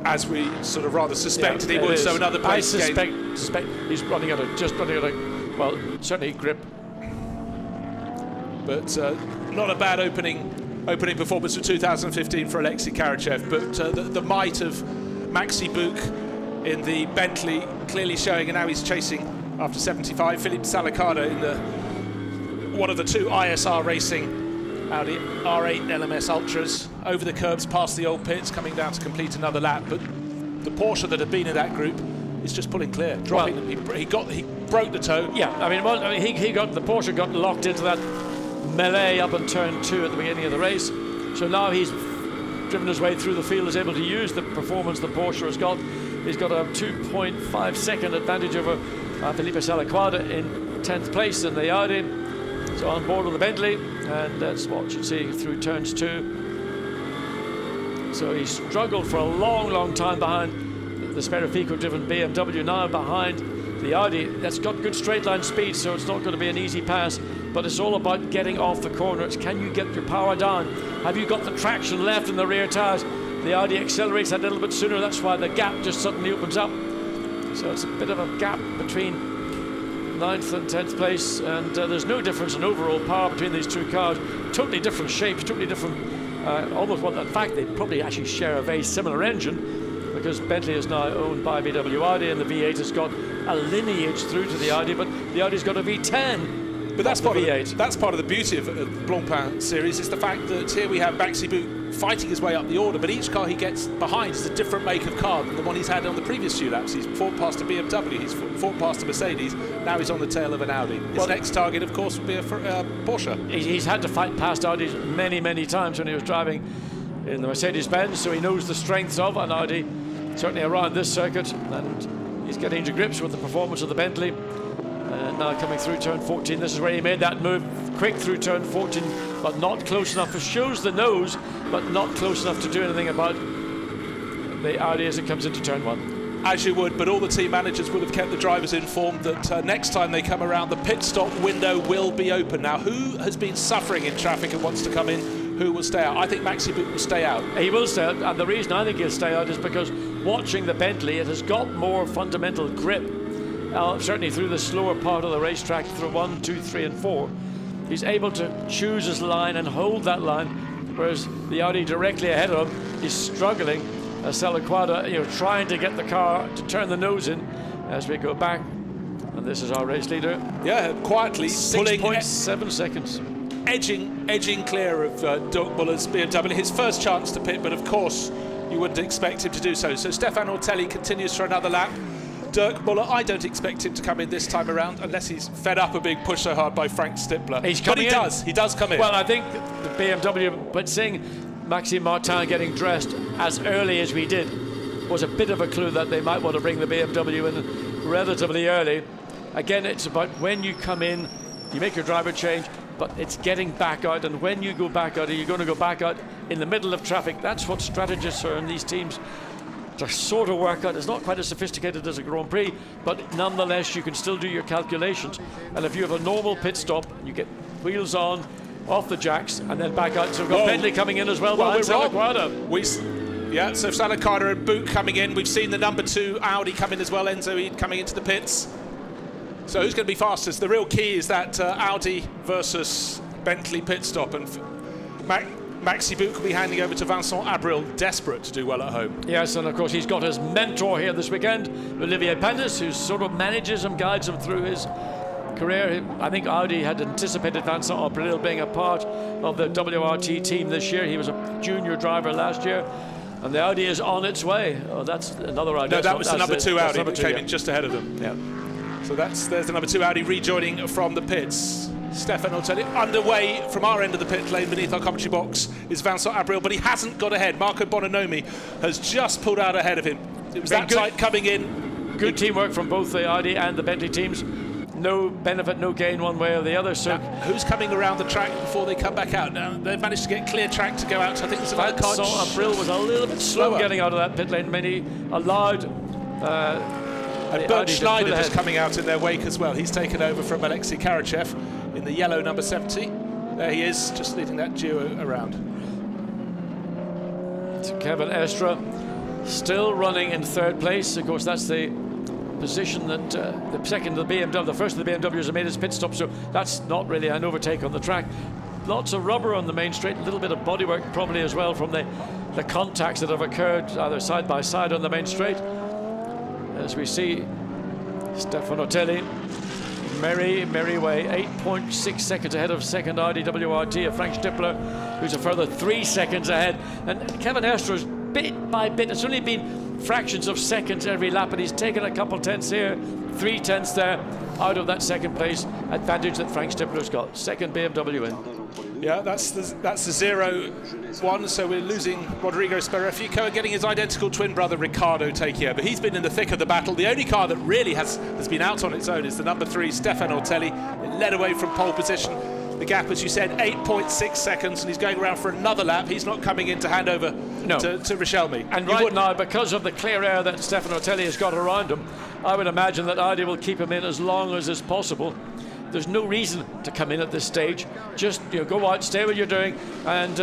As we sort of rather suspected he would, so another place.
I suspect he's running out of, well, certainly grip.
But not a bad opening performance for 2015 for Alexei Karachev, but the might of Maxi Book in the Bentley clearly showing, and now he's chasing after 75 Philippe Salicada in the one of the 2 ISR Racing Audi R8 LMS Ultras over the curbs past the old pits, coming down to complete another lap. But the Porsche that had been in that group was just pulling clear, dropping. Well, he broke the toe.
Yeah, I mean, the Porsche got locked into that melee up in turn 2 at the beginning of the race. So now he's driven his way through the field, is able to use the performance the Porsche has got. He's got a 2.5 second advantage over Felipe Salaquada in 10th place in the Audi. So on board with the Bentley, and that's what you see through turns 2. So he struggled for a long time behind the Sperrifico-driven BMW, now behind the Audi. That's got good straight line speed, so it's not going to be an easy pass, but it's all about getting off the corner. It's can you get your power down? Have you got the traction left in the rear tires? The Audi accelerates a little bit sooner, that's why the gap just suddenly opens up. So it's a bit of a gap between 9th and 10th place, and there's no difference in overall power between these two cars. Totally different shapes, totally different, almost in fact they probably actually share a very similar engine, because Bentley is now owned by VW Audi, and the V8 has got a lineage through to the Audi, but the Audi's got a V10.
But that's part of the beauty of the Blancpain series, is the fact that here we have Maxi Boot fighting his way up the order, but each car he gets behind is a different make of car than the one he's had on the previous few laps. He's fought past a BMW, he's fought past a Mercedes, now he's on the tail of an Audi. His next target, of course, would be a Porsche.
He's had to fight past Audis many times when he was driving in the Mercedes-Benz, so he knows the strengths of an Audi, certainly around this circuit, and he's getting to grips with the performance of the Bentley. Now coming through turn 14, this is where he made that move quick through turn 14, but not close enough. It shows the nose, but not close enough to do anything about the Audi as it comes into turn 1.
As you would, but all the team managers would have kept the drivers informed that next time they come around, the pit stop window will be open. Now, who has been suffering in traffic and wants to come in? Who will stay out? I think Maxi Boot will stay out.
He will stay out, and the reason I think he'll stay out is because watching the Bentley, it has got more fundamental grip. Certainly through the slower part of the racetrack, through 1, 2, 3 and 4, he's able to choose his line and hold that line, whereas the Audi directly ahead of him is struggling. Salaquada, trying to get the car to turn the nose in as we go back, and this is our race leader.
Yeah, quietly
6.7 seconds,
edging clear of Dirk Muller's BMW. His first chance to pit, but of course you wouldn't expect him to do so. So Stefan Ortelli continues for another lap. Dirk Muller, I don't expect him to come in this time around unless he's fed up of being pushed so hard by Frank Stippler. He does come in.
Well, I think the BMW, but seeing Maxime Martin getting dressed as early as we did was a bit of a clue that they might want to bring the BMW in relatively early. Again, it's about when you come in, you make your driver change, but it's getting back out, and when you go back out, are you going to go back out in the middle of traffic? That's what strategists are in these teams to sort of work out. It's not quite as sophisticated as a Grand Prix, but nonetheless you can still do your calculations, and if you have a normal pit stop, you get wheels on, off the jacks, and then back out. So we've got Bentley coming in as well behind Salaquada.
Yeah, so Salaquada and Boot coming in. We've seen the number 2 Audi come in as well, Enzo coming into the pits. So who's going to be fastest? The real key is that Audi versus Bentley pit stop, and Maxi Boot could be handing over to Vincent Abril, desperate to do well at home.
Yes, and of course he's got his mentor here this weekend, Olivier Panis, who sort of manages him, guides him through his career. I think Audi had anticipated Vincent Abril being a part of the WRT team this year. He was a junior driver last year, and the Audi is on its way. Oh, that's another Audi.
No, that was the number 2 Audi that came in just ahead of them.
Yeah.
So there's the number 2 Audi rejoining from the pits. Stefan Ortelli underway from our end of the pit lane beneath our commentary box is Vincent Abril, but he hasn't got ahead. Marco Bononomi has just pulled out ahead of him. It was that tight coming in.
Good teamwork from both the Audi and the Bentley teams. No benefit, no gain one way or the other. So
now, who's coming around the track before they come back out? Now they've managed to get clear track to go out. So I think
Vincent Abril was a little bit slow getting out of that pit lane. Many allowed.
And Bernd Schneider just coming out in their wake as well. He's taken over from Alexei Karachev in the yellow number 70. There he is, just leading that duo around.
So Kevin Estra still running in 3rd place. Of course, that's the position that the second of the BMW, the first of the BMWs have made his pit stop, so that's not really an overtake on the track. Lots of rubber on the main straight, a little bit of bodywork probably as well from the contacts that have occurred either side by side on the main straight. As we see Stefan Ortelli, merry way, 8.6 seconds ahead of second Audi WRT of Frank Stippler, who's a further 3 seconds ahead. And Kevin Estra's bit by bit, it's only been fractions of seconds every lap, and he's taken a couple tenths here, 3 tenths there, out of that second place advantage that Frank Stippler's got. Second BMW in.
Yeah, that's the 0-1, so we're losing Rodrigo Sperrefico and getting his identical twin brother Riccardo taking over. He's been in the thick of the battle. The only car that really has been out on its own is the number 3, Stefan Ortelli. It led away from pole position. The gap, as you said, 8.6 seconds, and he's going around for another lap. He's not coming in to hand over to Richelme.
And right now, because of the clear air that Stefan Ortelli has got around him, I would imagine that Audi will keep him in as long as is possible. There's no reason to come in at this stage. Just go out, stay what you're doing, and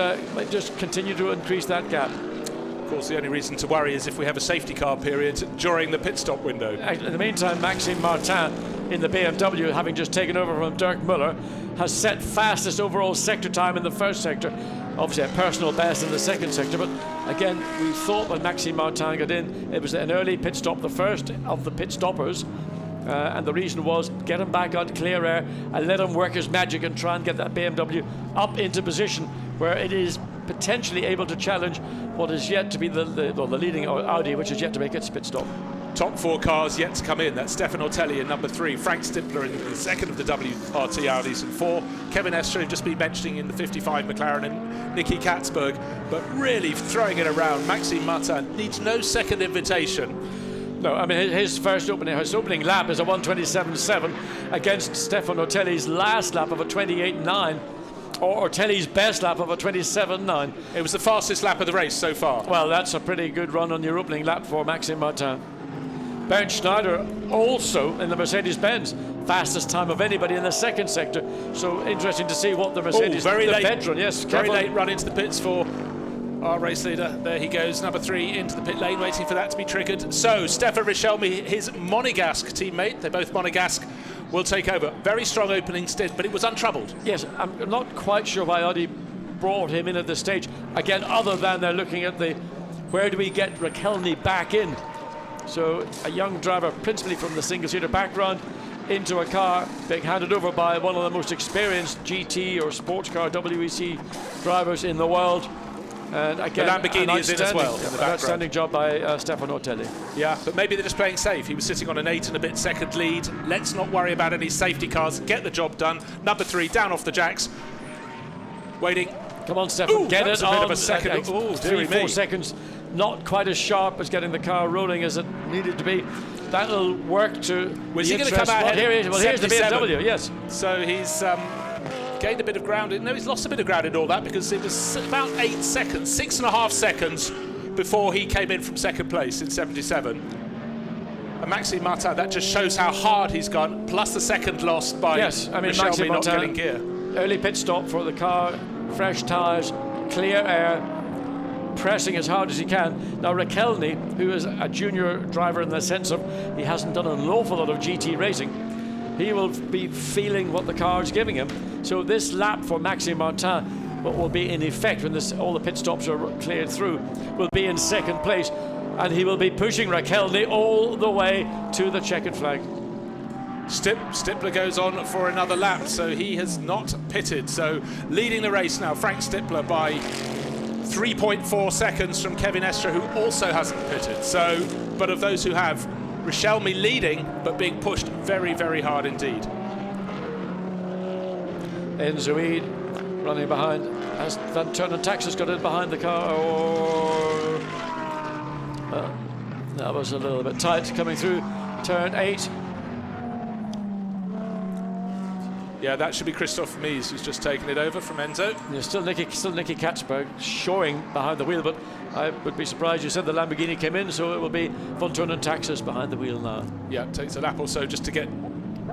just continue to increase that gap.
Of course, the only reason to worry is if we have a safety car period during the pit stop window.
In the meantime, Maxime Martin in the BMW, having just taken over from Dirk Muller, has set fastest overall sector time in the first sector. Obviously a personal best in the second sector, but again, we thought when Maxime Martin got in, it was an early pit stop, the first of the pit stoppers. And the reason was get him back on clear air and let him work his magic and try and get that BMW up into position where it is potentially able to challenge what is yet to be the leading Audi, which is yet to make its pit stop.
Top 4 cars yet to come in. That's Stefan Ortelli in number 3, Frank Stippler in the second of the WRT Audis in 4, Kevin Estre just been mentioning in the 55 McLaren, and Nicky Katzberg, but really throwing it around. Maxime Martin needs no second invitation.
No, I mean his opening lap is a 1:27.7 against Stefan Ortelli's last lap of a 28.9, or Ortelli's best lap of a 27.9.
It was the fastest lap of the race so far.
Well, that's a pretty good run on your opening lap for Maxime Martin. Bernd Schneider also in the Mercedes-Benz, fastest time of anybody in the second sector. So interesting to see what the Mercedes,
very late,
veteran, yes,
very late run into the pits for our race leader. There he goes, number 3 into the pit lane, waiting for that to be triggered. So Stefan Richelme, his Monegasque teammate, they're both Monegasque, will take over. Very strong opening stint, but it was untroubled.
Yes, I'm not quite sure why Audi brought him in at this stage. Again, other than they're looking at where do we get Rakelny back in? So a young driver, principally from the single-seater background, into a car being handed over by one of the most experienced GT or sports car WEC drivers in the world. And again,
the Lamborghini is in as well.
An outstanding job by Stefan Ortelli.
Yeah, but maybe they're just playing safe. He was sitting on an 8 and a bit second lead. Let's not worry about any safety cars. Get the job done. Number 3 down off the jacks. Waiting.
Come on, Stefan, get it
on. A bit of a second.
3-4 seconds. Not quite as sharp as getting the car rolling as it needed to be. That'll work to.
Was he going to come out ahead?
Here's the BMW. Yes.
So he's gained a bit of ground. No, he's lost a bit of ground in all that because it was about 8 seconds, 6.5 seconds before he came in from second place in 77. And Maxime Martin, that just shows how hard he's gone. Plus the second loss by Richelme not getting gear.
Early pit stop for the car, fresh tyres, clear air, pressing as hard as he can. Now Rakelny, who is a junior driver in the sense of he hasn't done an awful lot of GT racing, he will be feeling what the car is giving him. So this lap for Maxime Martin, what will be in effect when all the pit stops are cleared through, will be in second place, and he will be pushing Rakelny all the way to the checkered flag.
Stippler goes on for another lap, so he has not pitted. So leading the race now, Frank Stippler by 3.4 seconds from Kevin Estre, who also hasn't pitted. So, but of those who have, Richelme leading, but being pushed very, very hard indeed.
Enzoid running behind. Has Van Turner Taxis got in behind the car? Or that was a little bit tight coming through turn 8.
Yeah, that should be Christoph Mies who's just taken it over from Enzo.
Yeah, still Nicky Katzberg showing behind the wheel, but I would be surprised. You said the Lamborghini came in, so it will be Von Turner Taxis behind the wheel now.
Yeah, it takes a lap or so just to get.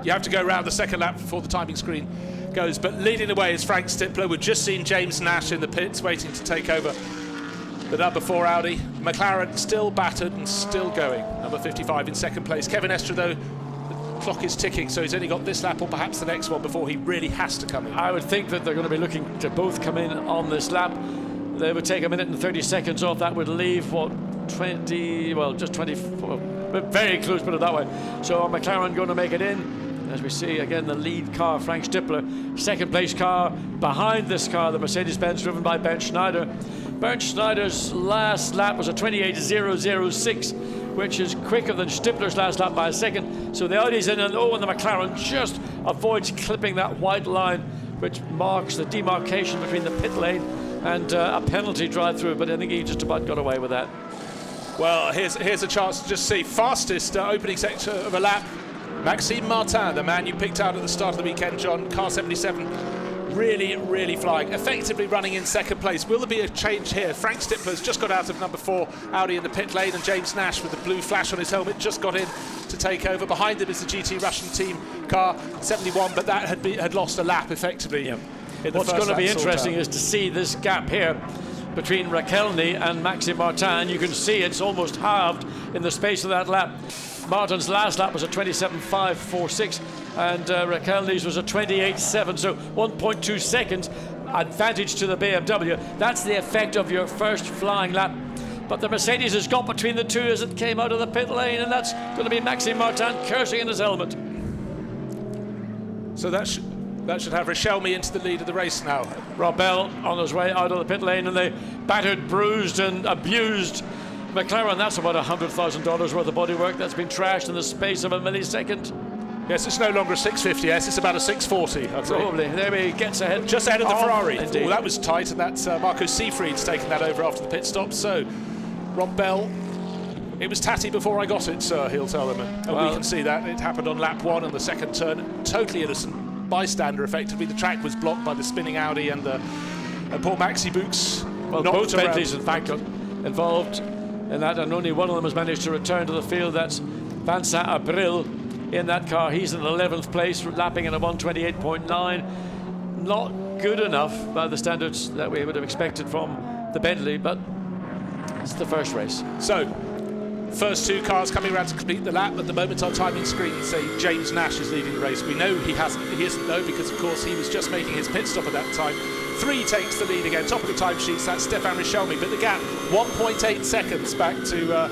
You have to go around the second lap before the timing screen goes. But leading the way is Frank Stippler. We've just seen James Nash in the pits waiting to take over the number 4 Audi. McLaren still battered and still going. Number 55 in second place. Kevin Estre, though, clock is ticking, so he's only got this lap or perhaps the next one before he really has to come in.
I would think that they're going to be looking to both come in on this lap. They would take a minute and 30 seconds off. That would leave, what, 20, well, just 24, but very close, put it that way. So are McLaren going to make it in? As we see, again, the lead car, Frank Stippler, second place car behind this car, the Mercedes-Benz driven by Ben Schneider. Bernd Schneider's last lap was a 28.006, which is quicker than Stippler's last lap by a second. So the Audi's in, and the McLaren just avoids clipping that white line, which marks the demarcation between the pit lane and a penalty drive-through, but I think he just about got away with that.
Well, here's a chance to just see fastest opening sector of a lap. Maxime Martin, the man you picked out at the start of the weekend, John, car 77, really flying, effectively running in second place. Will there be a change here? Frank Stippler's just got out of number 4 Audi in the pit lane, and James Nash with the blue flash on his helmet just got in to take over. Behind him is the GT Russian team car 71, but that had lost a lap effectively.
Yeah. What's going to be interesting is to see this gap here between Rakelny and Maxime Martin. You can see it's almost halved in the space of that lap. Martin's last lap was a 27.546 and Rakelny's was a 28.7, so 1.2 seconds advantage to the BMW. That's the effect of your first flying lap. But the Mercedes has got between the two as it came out of the pit lane, and that's going to be Maxime Martin cursing in his helmet.
So that should have Richelme into the lead of the race now.
Rob Bell on his way out of the pit lane, and they battered, bruised and abused McLaren. That's about $100,000 worth of bodywork that's been trashed in the space of a millisecond.
Yes, it's no longer a 650S, it's about a 640.
Probably. There he gets ahead.
Just ahead of the Ferrari.
Indeed.
Oh, that was tight, and that's Marco Seifried's taken that over after the pit stop. So, Rob Bell, it was tatty before I got it, sir, he'll tell them. And we can see that. It happened on lap 1 on the second turn. Totally innocent bystander, effectively. The track was blocked by the spinning Audi and poor Maxi Books.
Well, both Bentleys, in fact, got involved in that, and only one of them has managed to return to the field. That's Vincent Abril in that car. He's in 11th place, lapping in a 128.9. Not good enough by the standards that we would have expected from the Bentley, but it's the first race.
So, first two cars coming around to complete the lap. At the moment, our timing screens say James Nash is leading the race. We know he isn't though, because of course he was just making his pit stop at that time. 3 takes the lead again, top of the timesheets. That's Stéphane Richelme, but the gap 1.8 seconds back to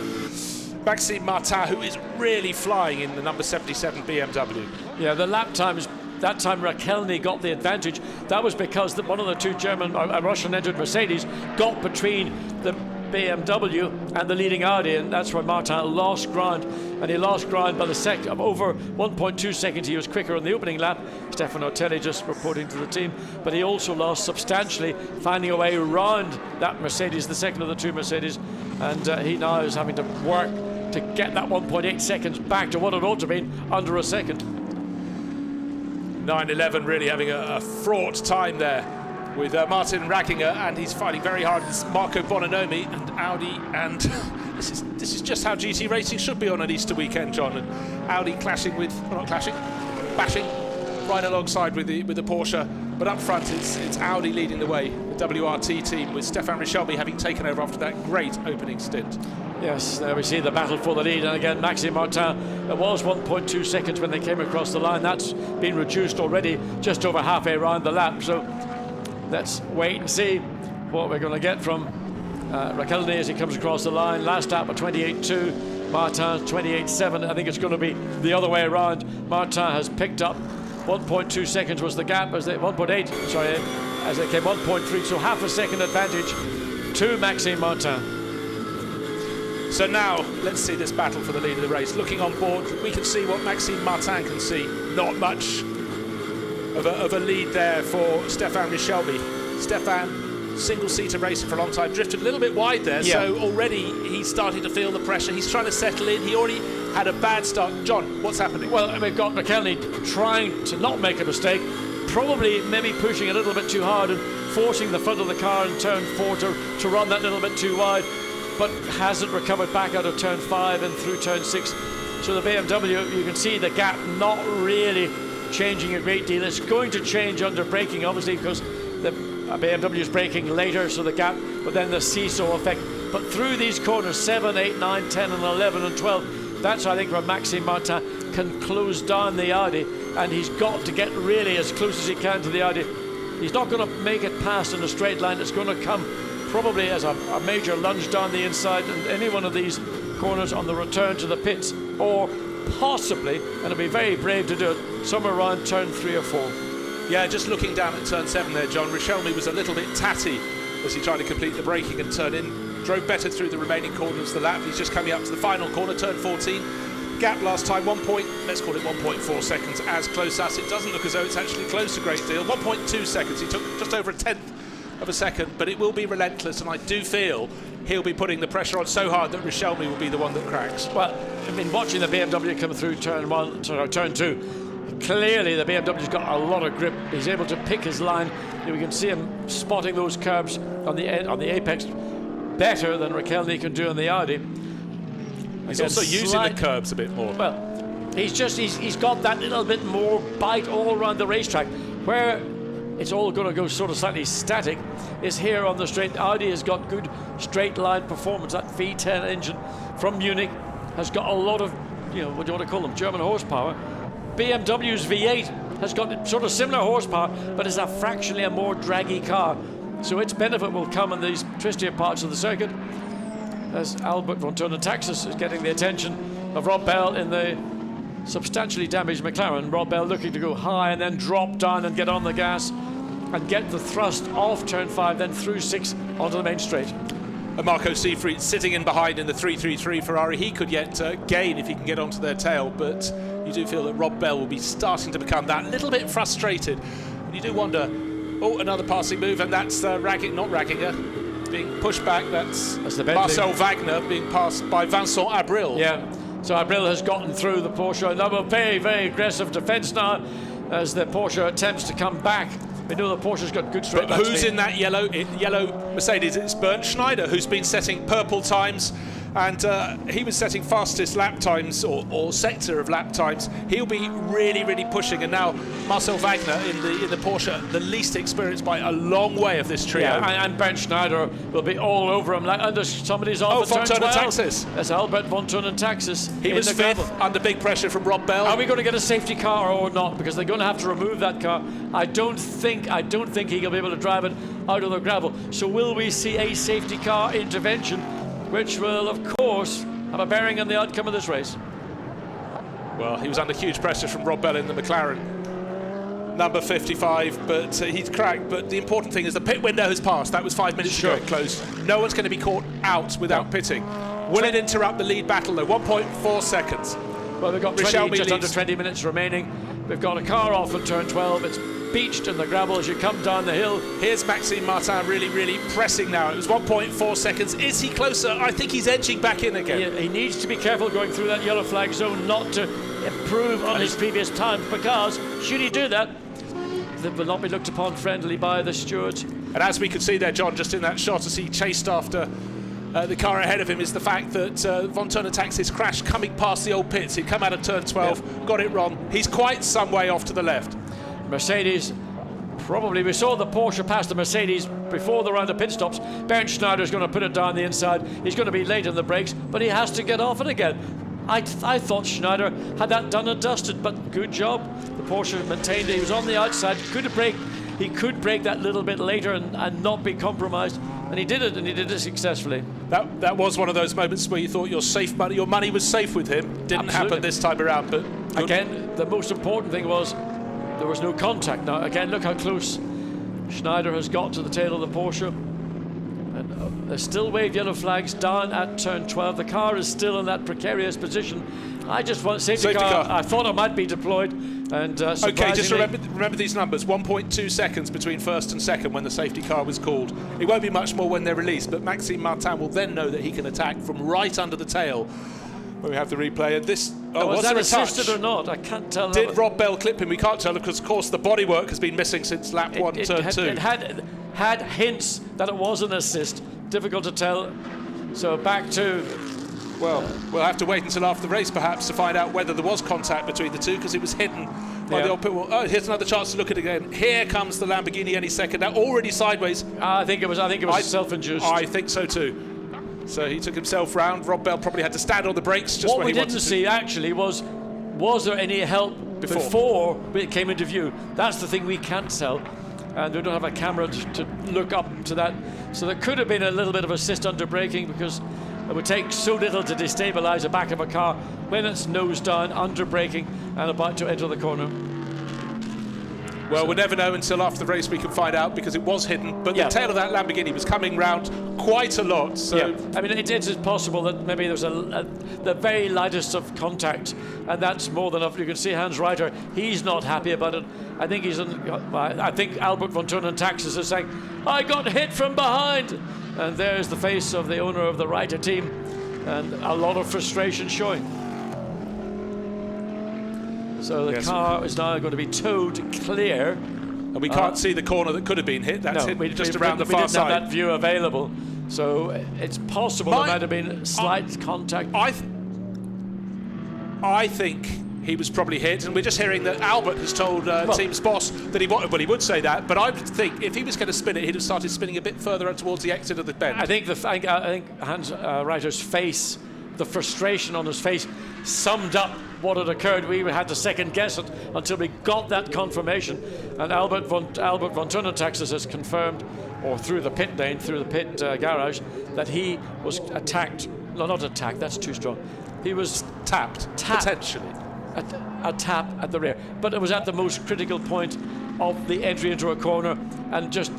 Maxime Martin, who is really flying in the number 77 BMW.
Yeah, the lap times. That time Rakelny got the advantage. That was because one of the two Russian-entered Mercedes got between the BMW and the leading Audi, and that's where Martin lost ground, and he lost ground by the second of over 1.2 seconds. He was quicker on the opening lap. Stefano Telli just reporting to the team, but he also lost substantially, finding a way around that Mercedes, the second of the two Mercedes, and he now is having to work to get that 1.8 seconds back to what it ought to be under a second.
9-11 really having a fraught time there with Martin Rackinger, and he's fighting very hard with Marco Bononomi and Audi, and this is just how GT racing should be on an Easter weekend, John. And Audi clashing with, well, not clashing, bashing right alongside with the Porsche, but up front it's Audi leading the way, the WRT team, with Stéphane Richelme having taken over after that great opening stint.
Yes, there we see the battle for the lead, and again Maxime Martin. It was 1.2 seconds when they came across the line. That's been reduced already, just over halfway around the lap. So let's wait and see what we're going to get from Rakelny as he comes across the line. Last lap at 28.2, Martin 28.7. I think it's going to be the other way around. Martin has picked up 1.2 seconds was the gap as they 1.8. Sorry, as they came 1.3, so half a second advantage to Maxime Martin.
So now, let's see this battle for the lead of the race. Looking on board, we can see what Maxime Martin can see. Not much of a lead there for Stéphane Richelme. Stéphane, single-seater racing for a long time, drifted a little bit wide there, so already he's starting to feel the pressure. He's trying to settle in. He already had a bad start. John, what's happening?
Well, we've got Rakelny trying to not make a mistake, probably maybe pushing a little bit too hard and forcing the front of the car in turn 4 to run that little bit too wide, but hasn't recovered back out of turn 5 and through turn 6. So the BMW, you can see the gap not really changing a great deal. It's going to change under braking, obviously, because the BMW is braking later, so the gap, but then the seesaw effect. But through these corners, 7, 8, 9, 10 and 11 and 12, that's, I think, where Maxime Martin can close down the Audi, and he's got to get really as close as he can to the Audi. He's not going to make it past in a straight line. It's going to come probably as a major lunge down the inside in any one of these corners on the return to the pits, or possibly, and it'll be very brave to do it, somewhere around turn 3 or 4.
Yeah, just looking down at turn 7 there, John, Richelme was a little bit tatty as he tried to complete the braking and turn in. Drove better through the remaining corners of the lap. He's just coming up to the final corner, turn 14. Gap last time, let's call it 1.4 seconds as close as. It doesn't look as though it's actually close a great deal. 1.2 seconds, he took just over a tenth of a second, but it will be relentless, and I do feel he'll be putting the pressure on so hard that Richelme will be the one that cracks.
Well, I mean, watching the BMW come through turn 2, clearly the BMW's got a lot of grip. He's able to pick his line. We can see him spotting those curbs on the apex better than Richelme can do on the Audi.
He's also using the curbs a bit more.
Well, he's got that little bit more bite all around the racetrack. Where it's all going to go sort of slightly static is here on the straight. Audi has got good straight line performance. That V10 engine from Munich has got a lot of, you know, what do you want to call them, German horsepower. BMW's V8 has got sort of similar horsepower, but is a fractionally a more draggy car. So its benefit will come in these twistier parts of the circuit, as Albert von Turner-Taxis is getting the attention of Rob Bell in the substantially damaged McLaren. Rob Bell looking to go high and then drop down and get on the gas and get the thrust off turn 5, then through 6 onto the main straight.
And Marco Seifried sitting in behind in the 333 Ferrari. He could yet gain if he can get onto their tail, but you do feel that Rob Bell will be starting to become that little bit frustrated. And you do wonder, oh, another passing move, and that's Ragginger being pushed back. That's Marcel Wagner being passed by Vincent Abril.
Yeah, so Abril has gotten through the Porsche. Another very, very aggressive defence now as the Porsche attempts to come back. We know the Porsche's got good straight.
But who's in that yellow Mercedes? It's Bernd Schneider, who's been setting purple times, and he was setting fastest lap times or sector of lap times. He'll be really, really pushing. And now Marcel Wagner in the Porsche, the least experienced by a long way of this trio.
Yeah, and Bernd Schneider will be all over him like under somebody's off.
Oh, von Turner-Taxis.
That's Albert von Turner-Taxis.
He was fifth under big pressure from Rob Bell.
Are we going to get a safety car or not? Because they're going to have to remove that car. I don't think he'll be able to drive it out of the gravel. So will we see a safety car intervention, which will, of course, have a bearing on the outcome of this race?
Well, he was under huge pressure from Rob Bell in the McLaren. Number 55, but he's cracked. But the important thing is the pit window has passed. That was 5 minutes ago. It closed. No one's going to be caught out without pitting. Will it interrupt the lead battle, though? 1.4 seconds.
Well, we've got just under 20 minutes remaining. We've got a car off at turn 12. It's beached in the gravel as you come down the hill.
Here's Maxime Martin really, really pressing now. It was 1.4 seconds. Is he closer? I think he's edging back in again.
He needs to be careful going through that yellow flag zone not to improve on his previous times, because should he do that, they will not be looked upon friendly by the stewards.
And as we could see there, John, just in that shot as he chased after the car ahead of him, is the fact that von Turner-Taxis crashed coming past the old pits. He'd come out of turn 12, got it wrong. He's quite some way off to the left.
Mercedes, probably, we saw the Porsche pass the Mercedes before the round of pit stops. Bernd Schneider's going to put it down the inside. He's going to be late in the brakes, but he has to get off it again. I thought Schneider had that done and dusted, but good job. The Porsche maintained it. He was on the outside. He could break that little bit later and not be compromised. And he did it, and he did it successfully.
That was one of those moments where you thought your money was safe with him. Didn't happen this time around, but good.
Again, the most important thing was there was no contact. Now, again, look how close Schneider has got to the tail of the Porsche. And there's still waved yellow flags down at turn 12. The car is still in that precarious position. I just want safety car. I thought it might be deployed. And
okay, just remember these numbers. 1.2 seconds between first and second when the safety car was called. It won't be much more when they're released, but Maxime Martin will then know that he can attack from right under the tail when we have the replay. And this
was that assisted or not? I can't tell.
Did Rob Bell clip him? We can't tell because, of course, the bodywork has been missing since lap 1, turn 2.
It had hints that it was an assist. Difficult to tell. So back to...
Well, we'll have to wait until after the race, perhaps, to find out whether there was contact between the two, because it was hidden by the old pit wall. Oh, here's another chance to look at it again. Here comes the Lamborghini any second. Now already sideways.
I think it was self-induced.
I think so too. So he took himself round. Rob Bell probably had to stand on the brakes just
what
where he wanted to.
What we didn't see actually was there any help before it came into view? That's the thing we can't tell. And we don't have a camera to look up to that. So there could have been a little bit of assist under braking, because it would take so little to destabilise the back of a car when it's nose down, under braking, and about to enter the corner.
Well, we'll never know until after the race we can find out, because it was hidden. But the tail of that Lamborghini was coming round quite a lot. So
I mean, it is possible that maybe there's the very lightest of contact, and that's more than enough. You can see Hans Reiter, he's not happy about it. I think I think Albert von Thurn Taxis is saying, I got hit from behind. And there's the face of the owner of the Reiter team, and a lot of frustration showing. So the car is now going to be towed clear.
And we can't see the corner that could have been hit. That's hit just around the far side.
We didn't have that view available. So it's possible there might have been slight contact.
I think he was probably hit, and we're just hearing that Albert has told Team's boss that he would say that, but I would think if he was going to spin it, he'd have started spinning a bit further towards the exit of the bend.
I think Hans Reiter's face, the frustration on his face, summed up what had occurred. We had to second guess it until we got that confirmation, and Albert von Thurn Taxis has confirmed, or through the pit lane, through the pit garage, that he was attacked. No, not attacked, that's too strong. He was tapped. Potentially. A tap at the rear, but it was at the most critical point of the entry into a corner, and just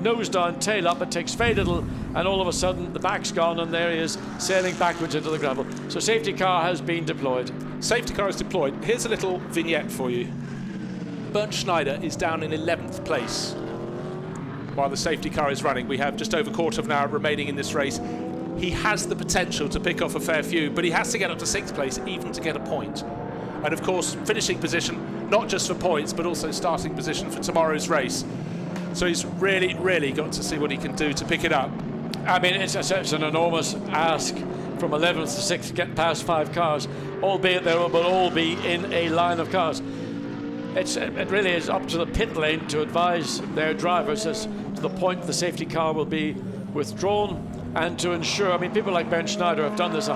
nose down, tail up. It takes very little, and all of a sudden the back's gone, and there he is sailing backwards into the gravel. So safety car has been deployed.
Safety car is deployed. Here's a little vignette for you. Bernd Schneider is down in 11th place while the safety car is running. We have just over a quarter of an hour remaining in this race. He has the potential to pick off a fair few, but he has to get up to 6th place even to get a point. And of course, finishing position, not just for points, but also starting position for tomorrow's race. So he's really, really got to see what he can do to pick it up.
I mean, it's an enormous ask from 11th to 6th to get past 5 cars, albeit they will all be in a line of cars. It really is up to the pit lane to advise their drivers as to the point the safety car will be withdrawn, and to ensure, I mean, people like Bernd Schneider have done this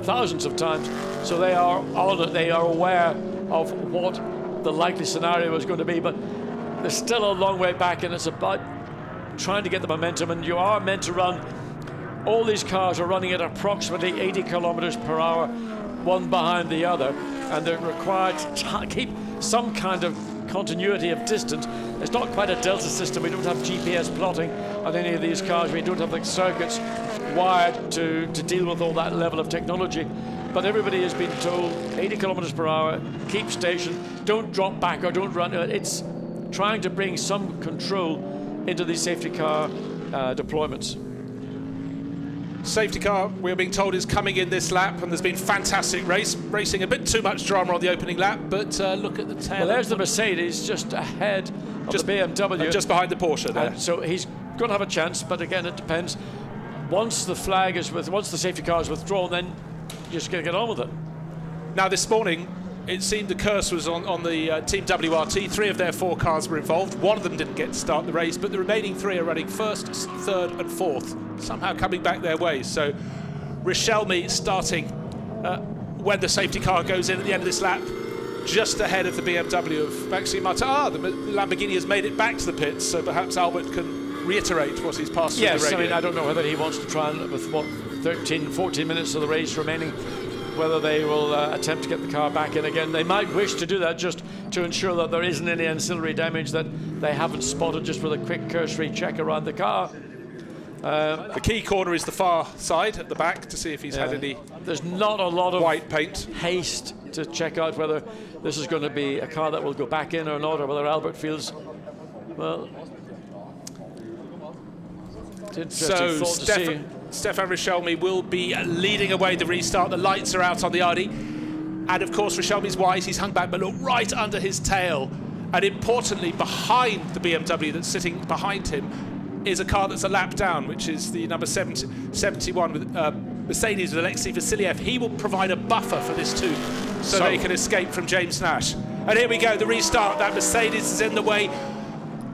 thousands of times, so they are on it, they are aware of what the likely scenario is going to be, but there's still a long way back, and it's about trying to get the momentum, and you are meant to run. All these cars are running at approximately 80 kilometers per hour, one behind the other, and they're required to keep some kind of continuity of distance. It's not quite a delta system. We don't have GPS plotting on any of these cars. We don't have the circuits wired to deal with all that level of technology. But everybody has been told 80 kilometers per hour, keep station, don't drop back or don't run. It's trying to bring some control into these safety car deployments.
Safety car, we're being told, is coming in this lap, and there's been fantastic racing, a bit too much drama on the opening lap, but look at the tail.
Well, there's the Mercedes just ahead of the BMW.
Just behind the Porsche there.
And so he's going to have a chance, but again, it depends. Once the safety car is withdrawn, then you're just going to get on with it.
Now, this morning, it seemed the curse was on the Team WRT. 3 of their 4 cars were involved. 1 of them didn't get to start the race, but the remaining 3 are running 1st, 3rd and 4th, somehow coming back their way. So Richelme starting when the safety car goes in at the end of this lap, just ahead of the BMW of Maxime Martin. The Lamborghini has made it back to the pits, so perhaps Albert can reiterate what he's passed through the radio.
Yes, I mean, I don't know whether he wants to try and, with 13, 14 minutes of the race remaining, whether they will attempt to get the car back in again. They might wish to do that just to ensure that there isn't any ancillary damage that they haven't spotted, just with a quick cursory check around the car.
The key corner is the far side at the back to see if he's had any.
There's not a lot of
white paint
haste to check out whether this is going to be a car that will go back in or not, or whether Albert feels, well,
so Stefan Richelme will be leading away the restart. The lights are out on the Audi, and of course Richelme's wise. He's hung back, but look right under his tail, and importantly behind the BMW that's sitting behind him is a car that's a lap down, which is the number 71 with Mercedes with Alexei Vasiliev. He will provide a buffer for this too, so they can escape from James Nash. And here we go, the restart. That Mercedes is in the way.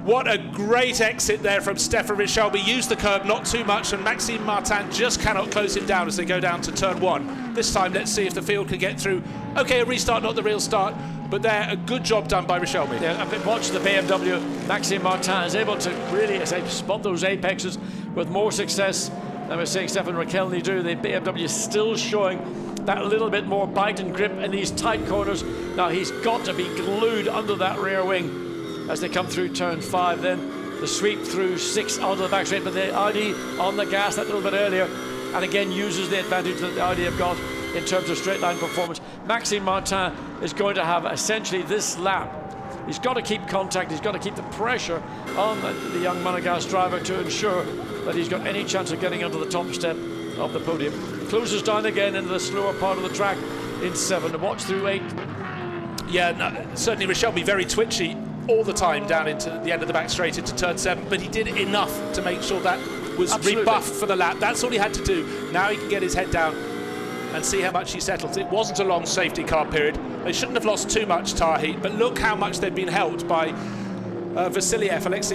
What a great exit there from Stefan Richelme. Used the curb, not too much, and Maxime Martin just cannot close him down as they go down to turn 1. This time, let's see if the field can get through. Okay, a restart, not the real start, but there, a good job done by Richelme.
Yeah, I've been watching the BMW. Maxime Martin is able to really, as I spot those apexes with more success than we're seeing Stefan Richelme do. The BMW is still showing that little bit more bite and grip in these tight corners. Now he's got to be glued under that rear wing as they come through turn 5 then. The sweep through 6 onto the back straight, but the Audi on the gas that little bit earlier, and again uses the advantage that the Audi have got in terms of straight line performance. Maxime Martin is going to have essentially this lap. He's got to keep contact, he's got to keep the pressure on the young Monegasque driver to ensure that he's got any chance of getting onto the top step of the podium. Closes down again into the slower part of the track in 7. Watch through 8.
Yeah, no, certainly Richelme very twitchy all the time down into the end of the back straight into turn 7, but he did enough to make sure that was rebuffed for the lap. That's all he had to do. Now he can get his head down and see how much he settles. It wasn't a long safety car period. They shouldn't have lost too much tire heat, but look how much they've been helped by Alexei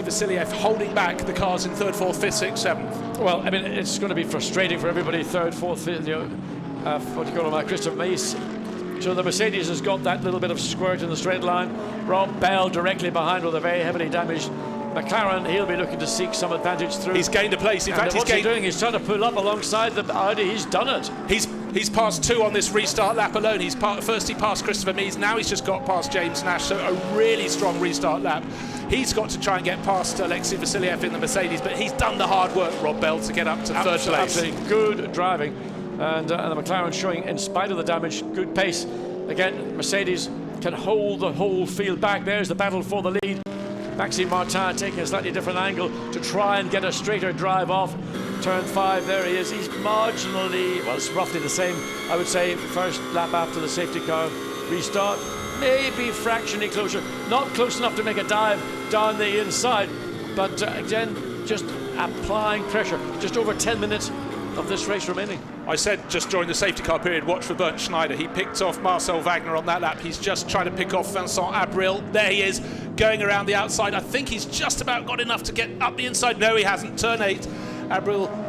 Vasiliev holding back the cars in 3rd, 4th, 5th, 6th, 7th.
Well, I mean, it's going to be frustrating for everybody. 3rd, 4th, 5th, what do you call him, Christophe Mies. So the Mercedes has got that little bit of squirt in the straight line. Rob Bell directly behind with a very heavily damaged McLaren. He'll be looking to seek some advantage through.
He's gained a place. In fact,
what's he doing? He's trying to pull up alongside the Audi. He's done it.
He's passed 2 on this restart lap alone. First he passed Christopher Mies, now he's just got past James Nash, so a really strong restart lap. He's got to try and get past Alexei Vasiliev in the Mercedes, but he's done the hard work, Rob Bell, to get up to 3rd place.
Absolutely good driving, and the McLaren showing, in spite of the damage, good pace. Again, Mercedes can hold the whole field back. There's the battle for the lead. Maxime Martin taking a slightly different angle to try and get a straighter drive off turn 5. There he is. He's marginally, well, it's roughly the same, I would say, first lap after the safety car restart. Maybe fractionally closer. Not close enough to make a dive down the inside, but again, just applying pressure. Just over 10 minutes of this race remaining.
I said just during the safety car period, watch for Bernd Schneider. He picked off Marcel Wagner on that lap. He's just trying to pick off Vincent Abril. There he is, going around the outside. I think he's just about got enough to get up the inside. No, he hasn't. Turn 8. Abril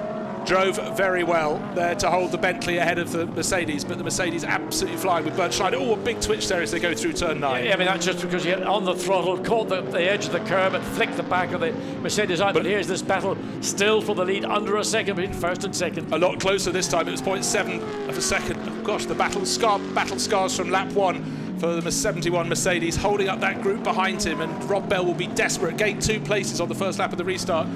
drove very well there to hold the Bentley ahead of the Mercedes, but the Mercedes absolutely flying with Bernd Schneider. Oh, a big twitch there as they go through turn 9.
Yeah, I mean, that's just because he had on the throttle, caught the edge of the curb and flicked the back of the Mercedes out. But here's this battle still for the lead, under a second between 1st and 2nd.
A lot closer this time. It was 0.7 of a second. Oh, gosh, the battle scars from lap 1 for the 71 Mercedes, holding up that group behind him, and Rob Bell will be desperate. Gained 2 places on the first lap of the restart.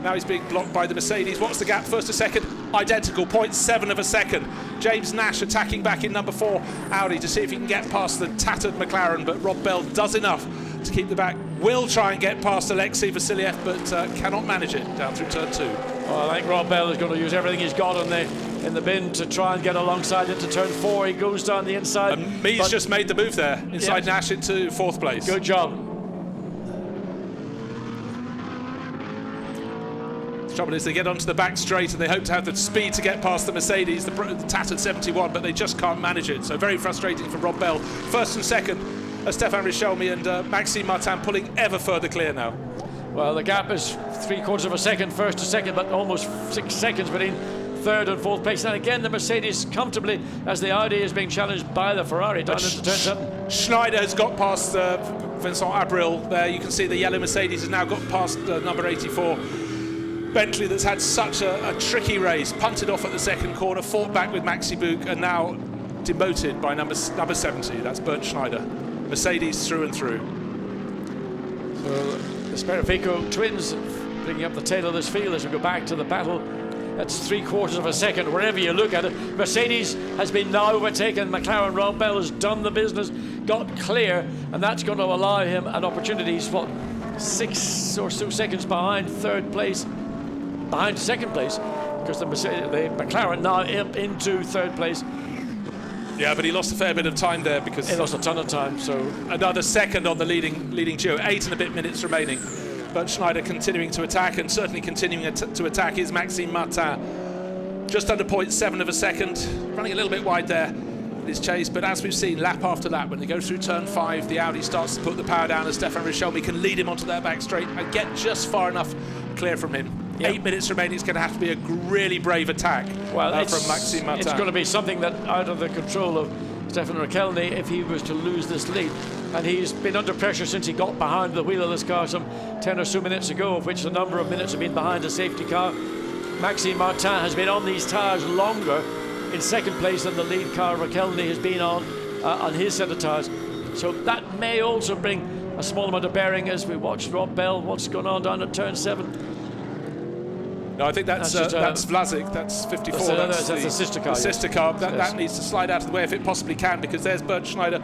Now he's being blocked by the Mercedes. What's the gap? 1st to 2nd, identical, 0.7 of a second. James Nash attacking back in number 4 Audi to see if he can get past the tattered McLaren, but Rob Bell does enough to keep the back. Will try and get past Alexei Vasiliev, but cannot manage it down through turn 2.
Well, I think Rob Bell is going to use everything he's got in the bin to try and get alongside into turn 4. He goes down the inside.
Mies just made the move there, inside Nash into 4th place.
Good job.
The trouble is they get onto the back straight and they hope to have the speed to get past the Mercedes, the tattered 71, but they just can't manage it. So very frustrating for Rob Bell. 1st and 2nd, Stéphane Richelme and Maxime Martin pulling ever further clear now.
Well, the gap is 3/4 of a second, 1st to 2nd, but almost 6 seconds between 3rd and 4th place. And again, the Mercedes comfortably, as the Audi is being challenged by the Ferrari down into turn 7.
Schneider has got past Vincent Abril there. You can see the yellow Mercedes has now got past number 84. Bentley, that's had such a tricky race, punted off at the 2nd corner, fought back with Maxi Buch, and now demoted by number 70. That's Bernd Schneider. Mercedes through and through.
So the Sperfico twins bringing up the tail of this field as we go back to the battle. That's 3/4 of a second, wherever you look at it. Mercedes has been now overtaken. McLaren, Rob Bell has done the business, got clear, and that's going to allow him an opportunity. He's, 6 or so seconds behind 3rd place. Behind 2nd place, because the McLaren now up into 3rd place.
Yeah, but he lost a fair bit of time there because
he lost a ton of time. So
another second on the leading duo. 8 and a bit minutes remaining. But Schneider continuing to attack, and certainly continuing to attack is Maxime Martin. Just under 0.7 of a second, running a little bit wide there in his chase. But as we've seen, lap after lap, when they go through turn 5, the Audi starts to put the power down, and Stéphane Richelme can lead him onto their back straight and get just far enough clear from him. 8 minutes remaining. It's going to have to be a really brave attack from Maxime Martin.
It's going to be something that out of the control of Stefan Rakelny if he was to lose this lead. And he's been under pressure since he got behind the wheel of this car some 10 or so minutes ago, of which a number of minutes have been behind a safety car. Maxime Martin has been on these tyres longer in 2nd place than the lead car Rakelny has been on his set of tyres. So that may also bring a small amount of bearing as we watch Rob Bell. What's going on down at turn 7?
No, I think that's Vlasic. That's 54.
That's the sister car.
The sister car. That needs to slide out of the way if it possibly can, because there's Bernd Schneider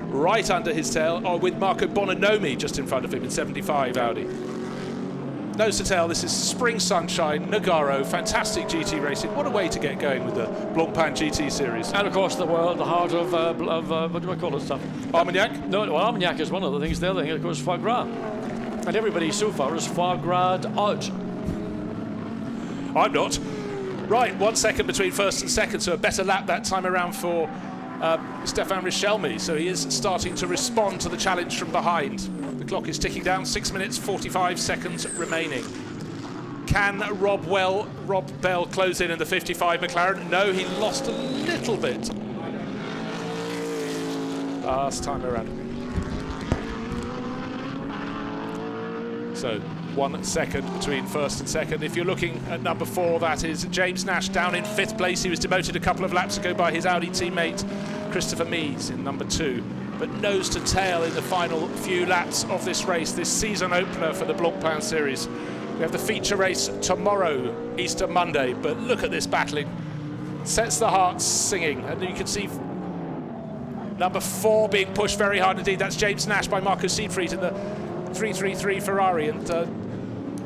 right under his tail, or with Marco Bononomi just in front of him in 75 Audi. Nose to tail, this is spring sunshine, Nogaro, fantastic GT racing. What a way to get going with the Blancpain GT Series.
And of course the heart of what do I call it stuff?
Armagnac?
No, well, Armagnac is one of the things. The other thing, of course, foie gras. And everybody so far is foie gras out.
I'm not. Right, 1 second between first and second, so a better lap that time around for Stefan Richelmy. So he is starting to respond to the challenge from behind. The clock is ticking down, 6 minutes 45 seconds remaining. Can Rob Bell close in the 55 McLaren? No, he lost a little bit last time around. So 1 second between first and second. If you're looking at number 4, that is James Nash down in 5th place. He was demoted a couple of laps ago by his Audi teammate Christopher Mies in number 2. But nose to tail in the final few laps of this race, this season opener for the Blancpain Series. We have the feature race tomorrow, Easter Monday, but look at this battling. Sets the hearts singing, and you can see number 4 being pushed very hard indeed. That's James Nash by Marco Siegfried in the 333 Ferrari, and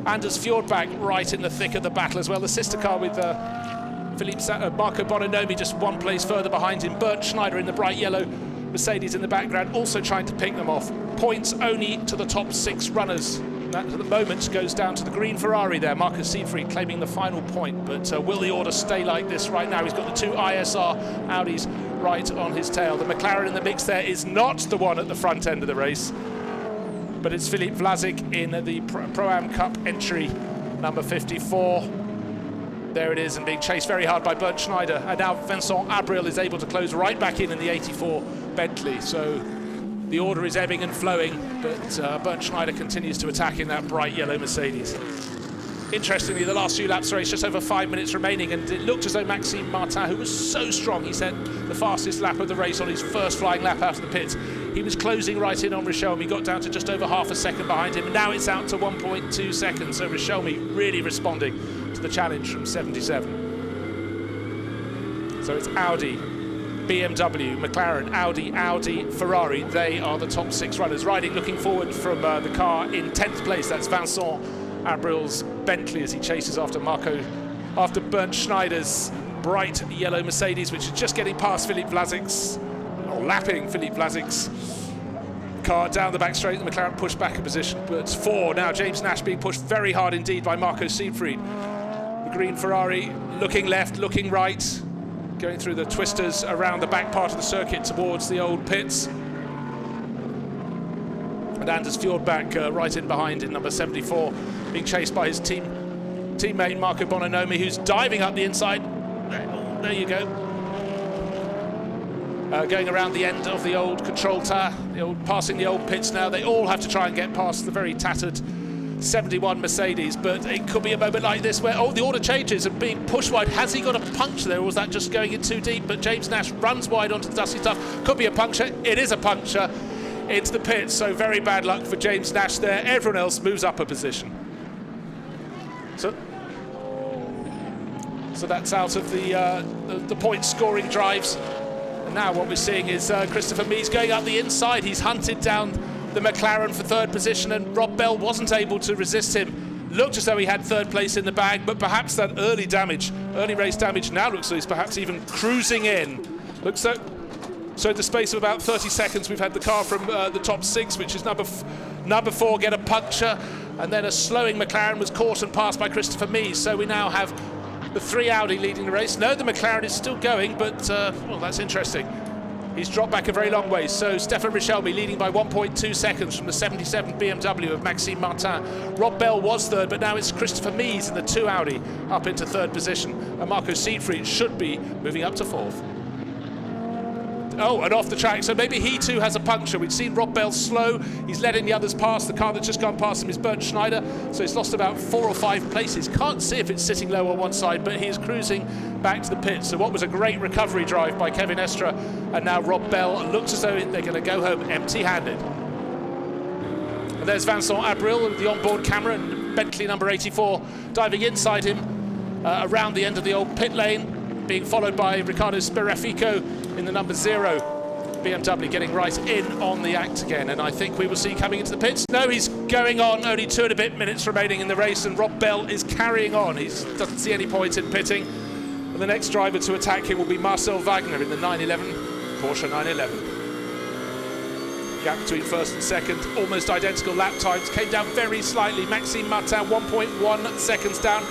Anders Fjordbach right in the thick of the battle as well. The sister car with Marco Bononomi just 1 place further behind him. Bernd Schneider in the bright yellow Mercedes in the background, also trying to pick them off. Points only to the top 6 runners. That at the moment goes down to the green Ferrari there. Marco Siegfried claiming the final point, but will the order stay like this right now? He's got the 2 ISR Audis right on his tail. The McLaren in the mix there is not the one at the front end of the race, but it's Philippe Vlasic in the Pro-Am Cup entry, number 54. There it is, and being chased very hard by Bernd Schneider. And now Vincent Abril is able to close right back in the 84 Bentley. So the order is ebbing and flowing, but Bernd Schneider continues to attack in that bright yellow Mercedes. Interestingly, the last few laps of the race, just over 5 minutes remaining, and it looked as though Maxime Martin, who was so strong, he set the fastest lap of the race on his first flying lap out of the pits. He was closing right in on Richelmy, got down to just over half a second behind him, and now it's out to 1.2 seconds, so Richelmy really responding to the challenge from 77. So it's Audi, BMW, McLaren, Audi, Ferrari. They are the top 6 runners. Riding, looking forward from the car in 10th place. That's Vincent Abril's Bentley as he chases after Bernd Schneider's bright yellow Mercedes, which is just getting past Philippe Vlasic's, or lapping Philippe Vlasic's car down the back straight. The McLaren pushed back a position, but 4 now. James Nash being pushed very hard indeed by Marco Siegfried. The green Ferrari looking left, looking right, going through the twisters around the back part of the circuit towards the old pits. And Anders Fjordbach right in behind in number 74, being chased by his teammate Marco Bononomi, who's diving up the inside. There you go. Going around the end of the old control tower, passing the old pits now. They all have to try and get past the very tattered 71 Mercedes, but it could be a moment like this where, the order changes and being pushed wide. Has he got a puncture there, or was that just going in too deep? But James Nash runs wide onto the dusty stuff. Could be a puncture. It is a puncture into the pits, so very bad luck for James Nash there. Everyone else moves up a position. So that's out of the point scoring drives. And now what we're seeing is Christopher Mies going up the inside. He's hunted down the McLaren for 3rd position, and Rob Bell wasn't able to resist him. Looked as though he had 3rd place in the bag, but perhaps that early race damage now looks like he's perhaps even cruising in. Looks so in the space of about 30 seconds, we've had the car from the top 6, which is number 4, get a puncture, and then a slowing McLaren was caught and passed by Christopher Mies. So we now have the 3 Audi leading the race. No, the McLaren is still going, but that's interesting. He's dropped back a very long way. So Stefan Richelmy leading by 1.2 seconds from the 77 BMW of Maxime Martin. Rob Bell was 3rd, but now it's Christopher Mies in the 2 Audi up into 3rd position. And Marco Siegfried should be moving up to 4th. Oh, and off the track, so maybe he too has a puncture. We've seen Rob Bell slow, he's letting the others pass. The car that's just gone past him is Bernd Schneider, so he's lost about 4 or 5 places. Can't see if it's sitting low on one side, but he's cruising back to the pits. So what was a great recovery drive by Kevin Estra, and now Rob Bell looks as though they're going to go home empty-handed. And there's Vincent Abril with the onboard camera, and Bentley number 84 diving inside him around the end of the old pit lane, being followed by Riccardo Sperafico in the number 0. BMW getting right in on the act again, and I think we will see coming into the pits. No, he's going on, only 2 and a bit minutes remaining in the race, and Rob Bell is carrying on. He doesn't see any point in pitting. And the next driver to attack him will be Marcel Wagner in the 911, Porsche 911. Gap between first and second, almost identical lap times, came down very slightly. Maxime Martin 1.1 seconds down,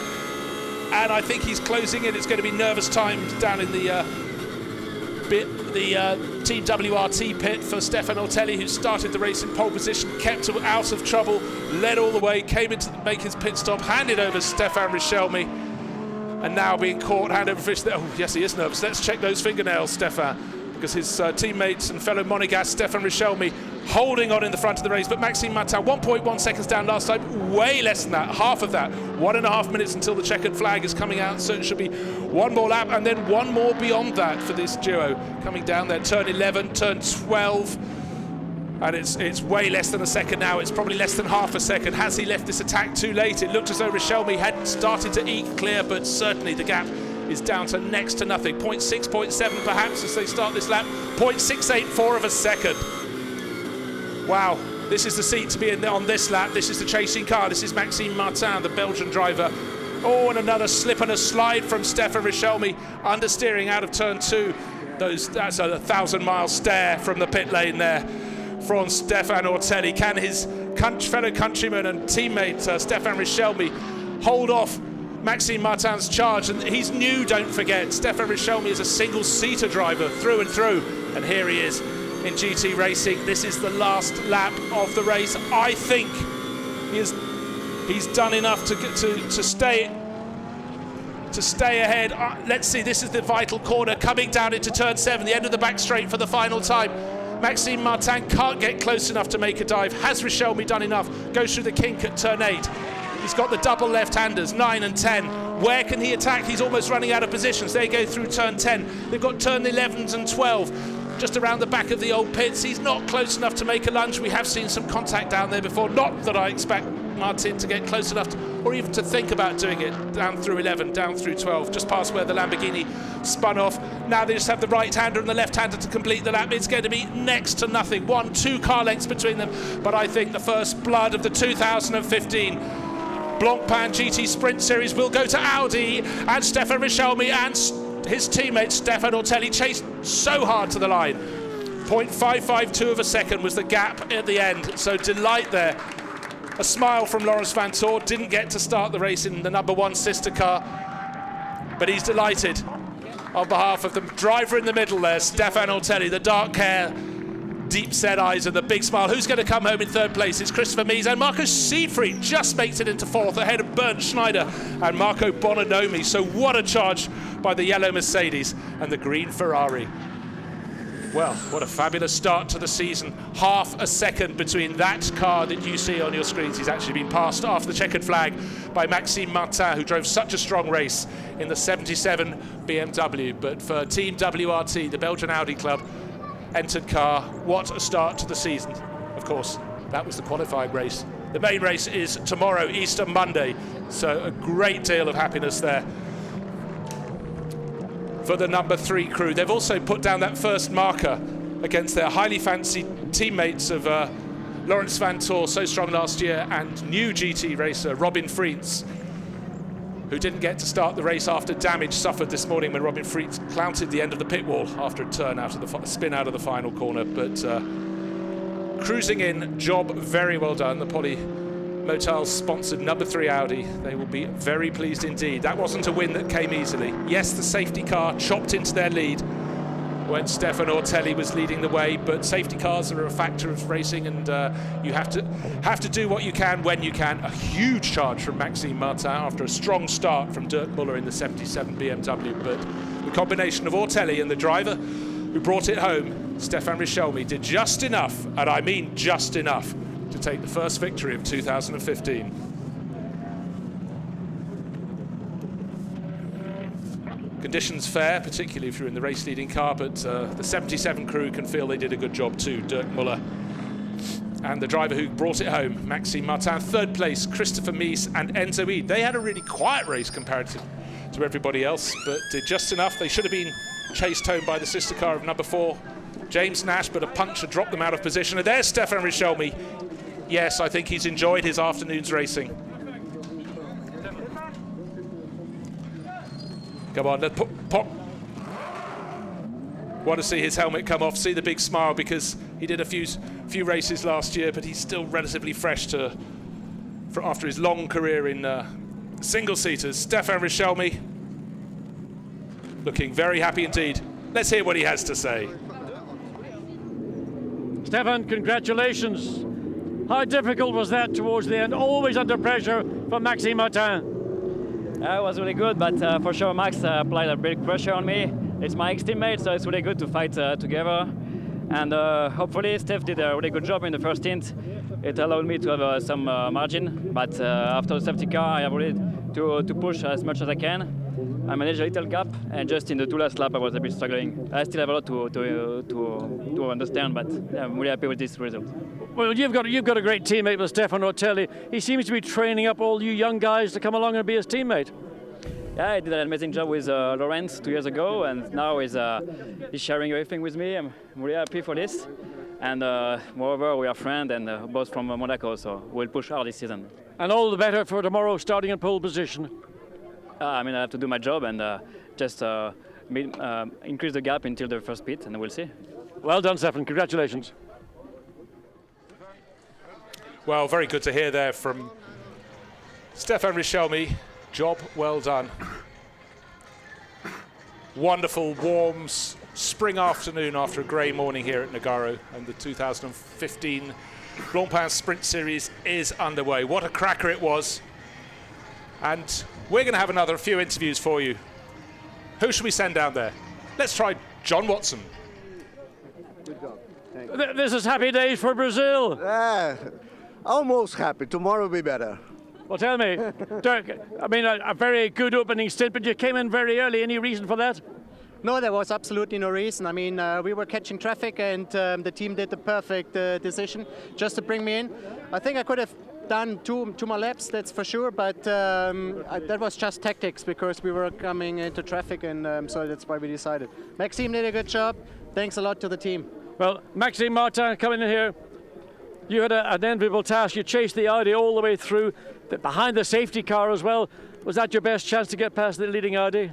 and I think he's closing in. It's going to be nervous times down in the Team WRT pit for Stefan Ortelli, who started the race in pole position, kept out of trouble, led all the way, came in to make his pit stop, handed over Stefan Richelme, and now being caught hand over fist. Oh yes, he is nervous. Let's check those fingernails, Stefan, because his teammates and fellow Monegasque Stefan Richelme holding on in the front of the race, but Maxime Martin 1.1 seconds down last time, way less than that, half of that. 1.5 minutes until the checkered flag is coming out, so it should be one more lap and then one more beyond that for this duo. Coming down there, turn 11, turn 12, and it's way less than a second now. It's probably less than half a second. Has he left this attack too late? It looked as though Richelme had started to eke clear, but certainly the gap is down to next to nothing. 0.6, 0.7 perhaps as they start this lap. 0.684 of a second. Wow, this is the seat to be in on this lap. This is the chasing car. This is Maxime Martin, the Belgian driver. Oh, and another slip and a slide from Stefan Richelme, understeering out of turn 2. That's a 1,000-mile stare from the pit lane there from Stefan Ortelli. Can his fellow countryman and teammate Stefan Richelme hold off Maxime Martin's charge? And he's new, don't forget. Stefan Richelme is a single-seater driver through and through, and here he is in GT racing. This is the last lap of the race. I think he's done enough to stay ahead. Let's see, this is the vital corner coming down into turn 7, the end of the back straight for the final time. Maxime Martin can't get close enough to make a dive. Has Richelme done enough? Goes through the kink at turn 8. He's got the double left-handers, 9 and 10. Where can he attack? He's almost running out of positions. They go through turn 10. They've got turn 11s and 12. Just around the back of the old pits. He's not close enough to make a lunge. We have seen some contact down there before. Not that I expect Martin to get close enough or even to think about doing it. Down through 11, down through 12, just past where the Lamborghini spun off. Now they just have the right-hander and the left-hander to complete the lap. It's going to be next to nothing. 1-2 car lengths between them. But I think the first blood of the 2015 Blancpain GT Sprint Series will go to Audi, and Stefan Richelme and his teammate Stefan Ortelli chased so hard to the line. 0.552 of a second was the gap at the end, so delight there. A smile from Laurens Vanthoor. Didn't get to start the race in the number 1 sister car, but he's delighted on behalf of the driver in the middle there, Stefan Ortelli, the dark hair, deep set eyes and the big smile. Who's going to come home in 3rd place? It's Christopher Mies, and Marco Siegfried just makes it into 4th ahead of Bernd Schneider and Marco Bononomi. So what a charge by the yellow Mercedes and the green Ferrari. Well, what a fabulous start to the season. Half a second between that car that you see on your screens. He's actually been passed after the checkered flag by Maxime Martin, who drove such a strong race in the 77 BMW. But for Team WRT, the Belgian Audi club, entered car, what a start to the season. Of course, that was the qualifying race. The main race is tomorrow, Easter Monday, so a great deal of happiness there for the number 3 crew. They've also put down that first marker against their highly fancied teammates of Laurens Vanthoor, so strong last year, and new GT racer Robin Friens, who didn't get to start the race after damage suffered this morning when Robin Friens clounted the end of the pit wall after a turn out of the spin out of the final corner. But cruising in, job very well done. The Poly Motal sponsored number 3 Audi. They will be very pleased indeed. That wasn't a win that came easily. Yes, the safety car chopped into their lead when Stefan Ortelli was leading the way, but safety cars are a factor of racing, and you have to do what you can when you can. A huge charge from Maxime Martin after a strong start from Dirk Muller in the 77 BMW, but the combination of Ortelli and the driver who brought it home, Stefan Richelme, did just enough, and I mean just enough, to take the first victory of 2015. Conditions fair, particularly if you're in the race-leading car, but the 77 crew can feel they did a good job too. Dirk Muller And the driver who brought it home, Maxime Martin. Third place, Christopher Mies and Enzo Eid. They had a really quiet race comparative to everybody else, but did just enough. They should have been chased home by the sister car of number 4, James Nash, but a puncture dropped them out of position. And there's Stefan Richelmy. Yes, I think he's enjoyed his afternoon's racing. Come on, let's pop. Want to see his helmet come off, see the big smile, because he did a few races last year, but he's still relatively fresh after his long career in single-seaters. Stefan Richelmy looking very happy indeed. Let's hear what he has to say.
Stefan, congratulations. How difficult was that towards the end? Always under pressure from Maxime Martin.
It was really good, but for sure Max applied a big pressure on me. It's my ex-teammate, so it's really good to fight together. And hopefully Steph did a really good job in the first stint. It allowed me to have some margin, but after the safety car I have really to push as much as I can. I managed a little gap, and just in the 2 last lap I was a bit struggling. I still have a lot to understand, but yeah, I'm really happy with this result.
Well, you've got a great teammate with Stefan Ortelli. He seems to be training up all you young guys to come along and be his teammate.
Yeah, he did an amazing job with Laurent 2 years ago, and now he's sharing everything with me. I'm really happy for this. And moreover, we are friends, and both from Monaco, so we'll push hard this season.
And all the better for tomorrow, starting in pole position.
I mean, I have to do my job and just increase the gap until the first pit, and we'll see.
Well done, Stefan. Congratulations.
Well, very good to hear there from Stefan Richelmy. Job well done. Wonderful, warm spring afternoon after a grey morning here at Nogaro, and the 2015 Blancpain Sprint Series is underway. What a cracker it was. And we're going to have another few interviews for you. Who should we send down there? Let's try John Watson.
Good job.
This is happy days for Brazil.
Almost happy. Tomorrow will be better.
Well, tell me, Dirk, I mean, a very good opening stint, but you came in very early. Any reason for that?
No, there was absolutely no reason. I mean, we were catching traffic, and the team did the perfect decision just to bring me in. I think I could have done two more laps, that's for sure, but that was just tactics because we were coming into traffic, and so that's why we decided. Maxime did a good job. Thanks a lot to the team.
Well, Maxime Martin coming in here. You had an enviable task. You chased the Audi all the way through, behind the safety car as well. Was that your best chance to get past the leading Audi?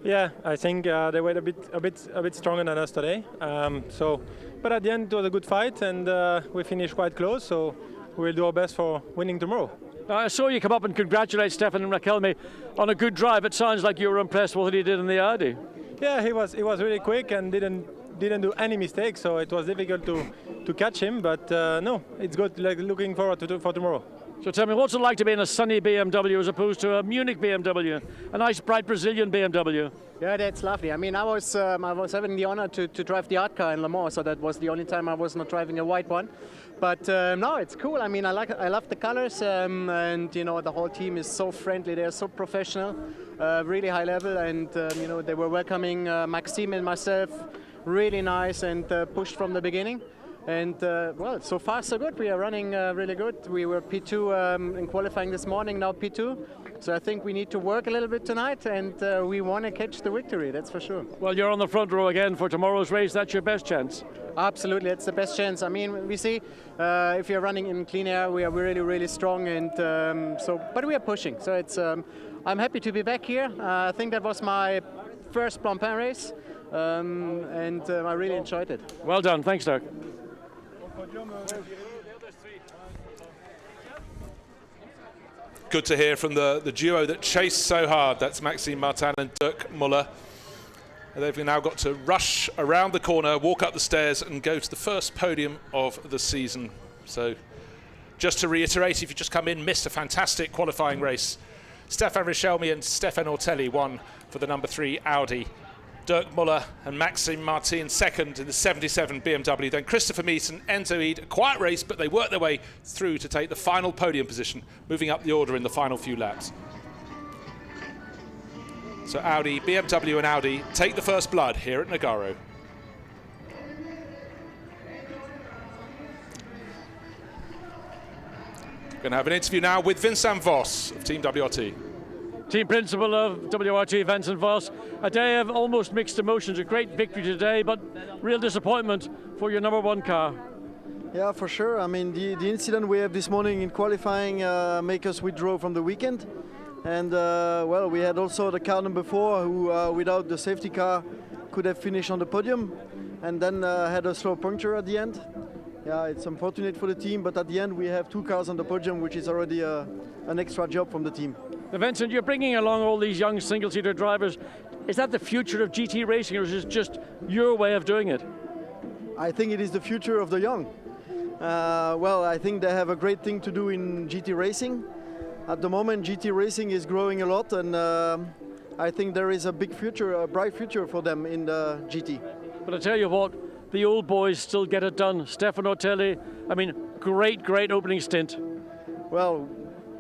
Yeah, I think they were a bit stronger than us today. But at the end it was a good fight, and we finished quite close. So we'll do our best for winning tomorrow.
I saw you come up and congratulate Stefan Richelmy on a good drive. It sounds like you were impressed with what he did in the Audi.
Yeah, he was really quick and didn't do any mistakes, so it was difficult to catch him. But no, it's good. Like, looking forward for tomorrow.
So tell me, what's it like to be in a sunny BMW as opposed to a Munich BMW, a nice bright Brazilian BMW?
Yeah, that's lovely. I mean, I was having the honor to drive the art car in Le Mans, so that was the only time I was not driving a white one. But no, it's cool. I mean, I love the colors, and you know, the whole team is so friendly. They're so professional, really high level, and you know, they were welcoming Maxime and myself really nice, and pushed from the beginning. And well, so far so good. We are running really good. We were P2 in qualifying this morning, now P2. So I think we need to work a little bit tonight, and we want to catch the victory, that's for sure.
Well, you're on the front row again for tomorrow's race. That's your best chance.
Absolutely, it's the best chance. I mean, we see if you're running in clean air, we are really, really strong, and but we are pushing. So it's I'm happy to be back here. I think that was my first Blancpain race, and I really enjoyed it.
Well done. Thanks, Dirk.
Good to hear from the duo that chased so hard. That's Maxime Martin and Dirk Muller. They've now got to rush around the corner, walk up the stairs, and go to the first podium of the season. So just to reiterate, if you just come in, missed a fantastic qualifying race, Stefan Richelmy and Stefan Ortelli won for the number 3 Audi. Dirk Muller and Maxime Martin second in the 77 BMW. Then Christopher Mies and Enzo Eid, a quiet race, but they worked their way through to take the final podium position, moving up the order in the final few laps. So Audi, BMW and Audi take the first blood here at Nogaro. Going to have an interview now with Vincent Voss of Team WRT.
Team principal of WRT, Vincent Voss. A day of almost mixed emotions. A great victory today, but real disappointment for your #1 car.
Yeah, for sure. I mean, the incident we have this morning in qualifying make us withdraw from the weekend. And well, we had also the car number 4 who, without the safety car, could have finished on the podium, and then had a slow puncture at the end. Yeah, it's unfortunate for the team, but at the end we have 2 cars on the podium, which is already an extra job from the team.
Vincent, you're bringing along all these young single-seater drivers. Is that the future of GT racing, or is it just your way of doing it?
I think it is the future of the young. Well, I think they have a great thing to do in GT racing. At the moment, GT racing is growing a lot, and I think there is a big future, a bright future for them in the GT.
But I tell you what, the old boys still get it done. Stefano Telli, I mean, great opening stint.
Well,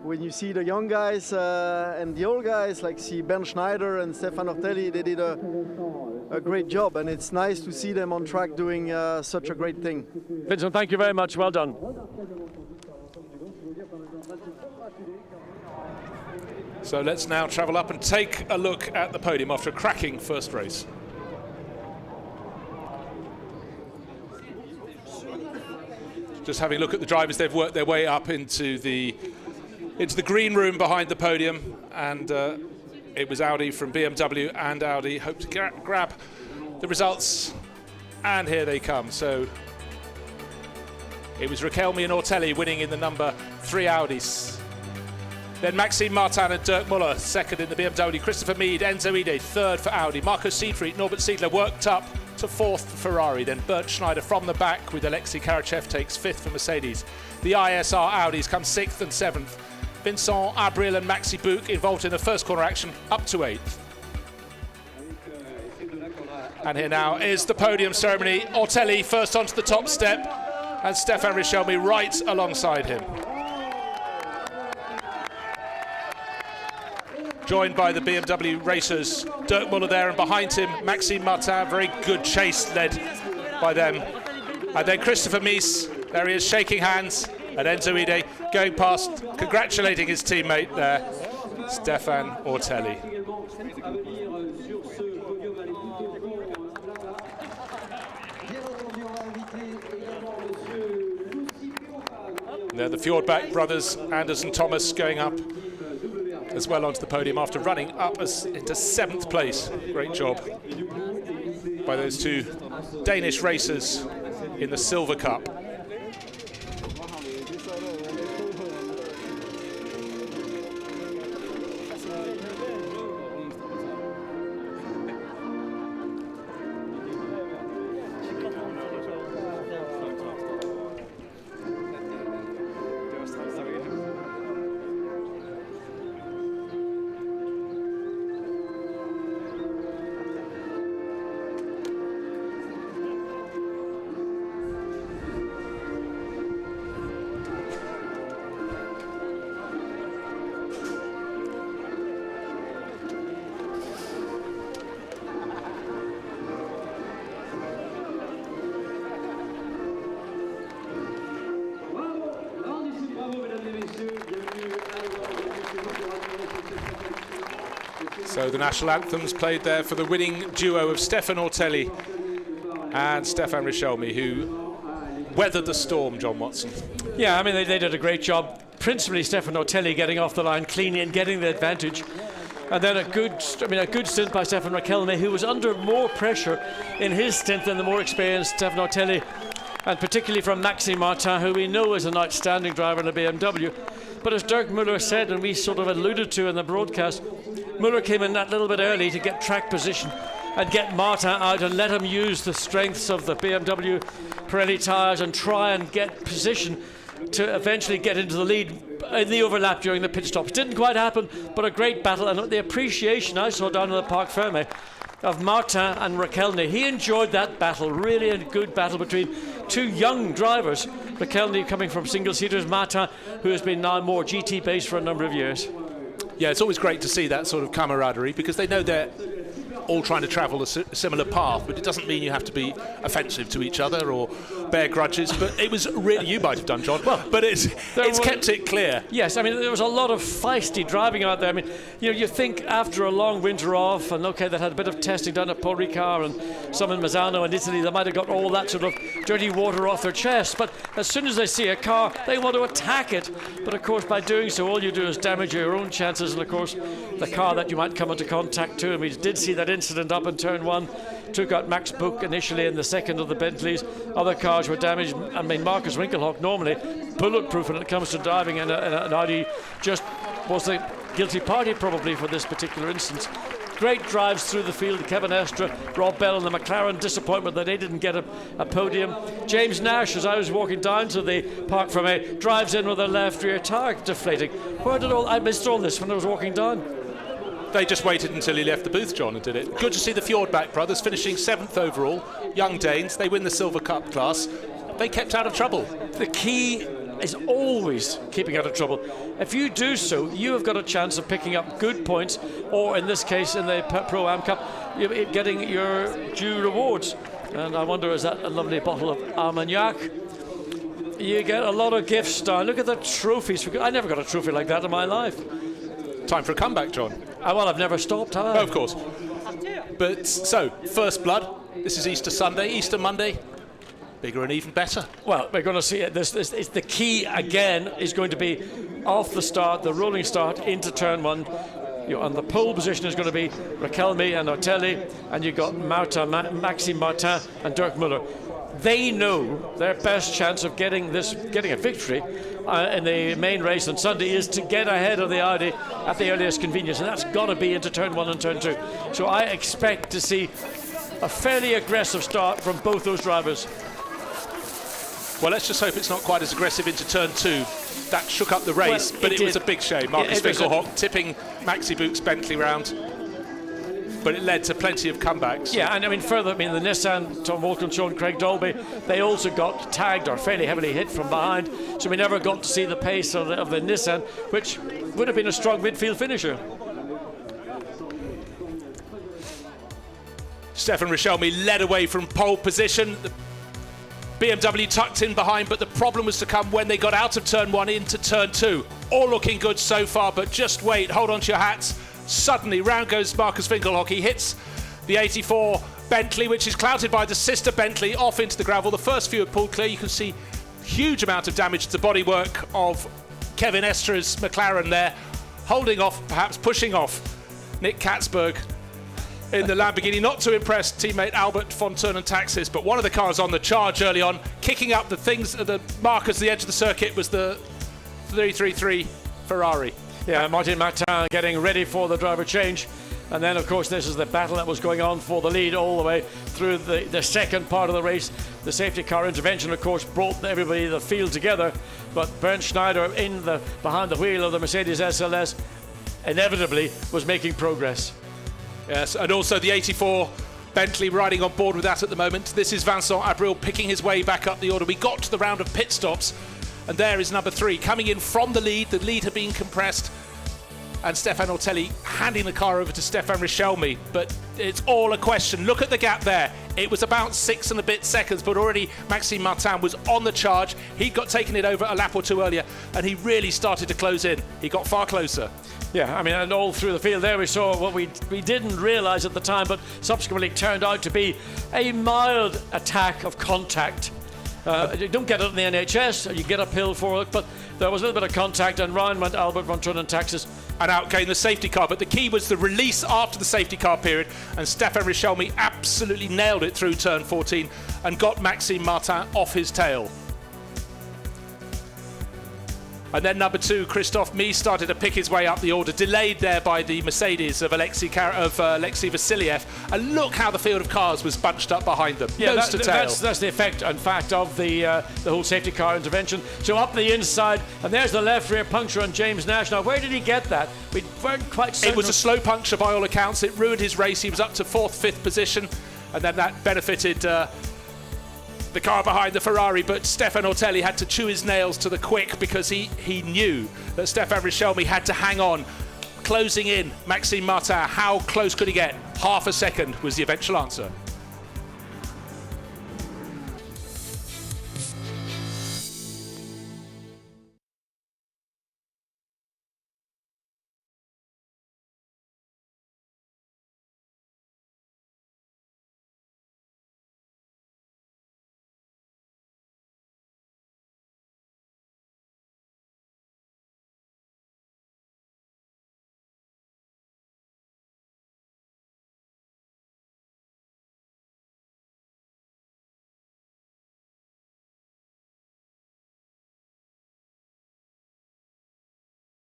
when you see the young guys and the old guys, like see Ben Schneider and Stefano Telli, they did a great job, and it's nice to see them on track doing such a great thing.
Vincent, thank you very much. Well done.
So let's now travel up and take a look at the podium after a cracking first race. Just having a look at the drivers, they've worked their way up into the green room behind the podium, and it was Audi from BMW and Audi hope to grab the results, and here they come. So it was Raquelme and Ortelli winning in the number 3 Audis. Then Maxime Martin and Dirk Muller second in the BMW. Christopher Meade, Enzo Ide third for Audi. Marco Seidfried, Norbert Siedler worked up to 4th for Ferrari. Then Bernd Schneider from the back with Alexei Karachev takes 5th for Mercedes. The ISR Audis come 6th and 7th. Vincent Abril and Maxi Buch involved in the first corner action up to 8th. And here now is the podium ceremony. Ortelli first onto the top step and Stefan Richelme right alongside him. Joined by the BMW racers, Dirk Muller there, and behind him Maxime Martin. Very good chase led by them. And then Christopher Mies, there he is shaking hands, and Enzo Ide going past, congratulating his teammate there, Stefan Ortelli. There the Fjordback brothers, Anders and Thomas, going up as well onto the podium after running up into 7th place. Great job by those 2 Danish racers in the Silver Cup. So the national anthems played there for the winning duo of Stefan Ortelli and Stefan Richelme, who weathered the storm, John Watson.
Yeah, I mean, they did a great job. Principally Stefan Ortelli getting off the line cleanly and getting the advantage. And then a good stint by Stefan Raquelme, who was under more pressure in his stint than the more experienced Stefan Ortelli, and particularly from Maxime Martin, who we know is an outstanding driver in a BMW. But as Dirk Muller said, and we sort of alluded to in the broadcast, Muller came in that little bit early to get track position and get Martin out and let him use the strengths of the BMW Pirelli tyres and try and get position to eventually get into the lead in the overlap during the pit stops. Didn't quite happen, but a great battle, and the appreciation I saw down in the Parc Fermé of Martin and Raquelme. He enjoyed that battle, really a good battle between 2 young drivers. Raquelme coming from single-seaters, Martin, who has been now more GT-based for a number of years.
Yeah, it's always great to see that sort of camaraderie, because they know they're all trying to travel a similar path, but it doesn't mean you have to be offensive to each other or bear grudges, but it was really, you might have done, John, but it's kept it clear.
Yes, I mean, there was a lot of feisty driving out there. I mean, you think after a long winter off, and okay, they had a bit of testing done at Paul Ricard and some in Misano and Italy, they might have got all that sort of dirty water off their chest, but as soon as they see a car, they want to attack it. But of course, by doing so, all you do is damage your own chances, and of course, the car that you might come into contact to. And we did see that incident up in turn 1, took out Max Buch initially in the second of the Bentleys. Other cars were damaged. I mean, Marcus Winkelhock, normally bulletproof when it comes to driving, and an Audi just was the guilty party probably for this particular instance. Great drives through the field. Kevin Estre, Rob Bell and the McLaren, disappointment that they didn't get a podium. James Nash, as I was walking down to the Parc Fermé, drives in with a left rear tyre deflating. I missed all this when I was walking down.
They just waited until he left the booth, John, and did it. Good to see the Fjordback brothers finishing 7th overall. Young Danes, they win the Silver Cup class. They kept out of trouble.
The key is always keeping out of trouble. If you do so, you have got a chance of picking up good points, or in this case, in the Pro-Am Cup, you're getting your due rewards. And I wonder, is that a lovely bottle of Armagnac? You get a lot of gifts down. Look at the trophies. I never got a trophy like that in my life.
Time for a comeback, John.
Well, I've never stopped, have I?
Oh, of course. But so, first blood. This is Easter Sunday, Easter Monday. Bigger and even better.
Well, we're going to see it. This is the key again is going to be off the start, the rolling start into turn 1. And the pole position is going to be Raquelme and Otelli, and you've got Maxime Martin and Dirk Muller. They know their best chance of getting a victory in the main race on Sunday is to get ahead of the Audi at the earliest convenience, and that's got to be into turn 1 and turn 2. So I expect to see a fairly aggressive start from both those drivers.
Well, let's just hope it's not quite as aggressive into turn 2. That shook up the race, but it was a big shame. Marcus Winkelhock tipping Maxi Buch's Bentley round. But it led to plenty of comebacks.
Yeah, and I mean, further, the Nissan, Tom Walkinshaw and Craig Dolby, they also got tagged or fairly heavily hit from behind, so we never got to see the pace of the Nissan, which would have been a strong midfield finisher.
Stefan Richelme led away from pole position. The BMW tucked in behind, but the problem was to come when they got out of turn 1 into turn 2. All looking good so far, but just wait, hold on to your hats. Suddenly, round goes Marcus Winkelhock. He hits the 84 Bentley, which is clouted by the sister Bentley, off into the gravel. The first few have pulled clear. You can see huge amount of damage to the bodywork of Kevin Estre's McLaren there, holding off, perhaps pushing off Nick Katzberg in the Lamborghini. Not to impress teammate Albert von Taxis, but one of the cars on the charge early on, kicking up the markers at the edge of the circuit was the 333 Ferrari.
Yeah, Martin Martin getting ready for the driver change. And then, of course, this is the battle that was going on for the lead all the way through the second part of the race. The safety car intervention, of course, brought everybody, the field together. But Bernd Schneider behind the wheel of the Mercedes SLS inevitably was making progress.
Yes, and also the 84 Bentley riding on board with that at the moment. This is Vincent Abril picking his way back up the order. We got to the round of pit stops. And there is number 3 coming in from the lead. The lead had been compressed. And Stefan Otelli handing the car over to Stefan Richelme. But it's all a question. Look at the gap there. It was about 6 and a bit seconds, but already Maxime Martin was on the charge. He'd got taken it over a lap or 2 earlier, and he really started to close in. He got far closer.
Yeah, I mean, and all through the field there we saw what we didn't realise at the time, but subsequently turned out to be a mild attack of contact. You don't get it in the NHS, you get uphill for it, but there was a little bit of contact, and round went Albert von Taxis.
And out came the safety car, but the key was the release after the safety car period, and Stefan Richelme absolutely nailed it through turn 14 and got Maxime Martin off his tail. And then number 2, Christophe Mies, started to pick his way up the order, delayed there by the Mercedes of Alexei Vasiliev. And look how the field of cars was bunched up behind them.
Yeah,
nose to tail.
That's the effect, in fact, of the whole safety car intervention. So up the inside, and there's the left rear puncture on James Nash. Now, where did he get that? We weren't quite certain.
It was a slow puncture by all accounts. It ruined his race. He was up to 4th, 5th position, and then that benefited the car behind the Ferrari, but Stefan Otelli had to chew his nails to the quick because he knew that Stefan Richelme had to hang on. Closing in Maxime Martin, how close could he get? Half a second was the eventual answer.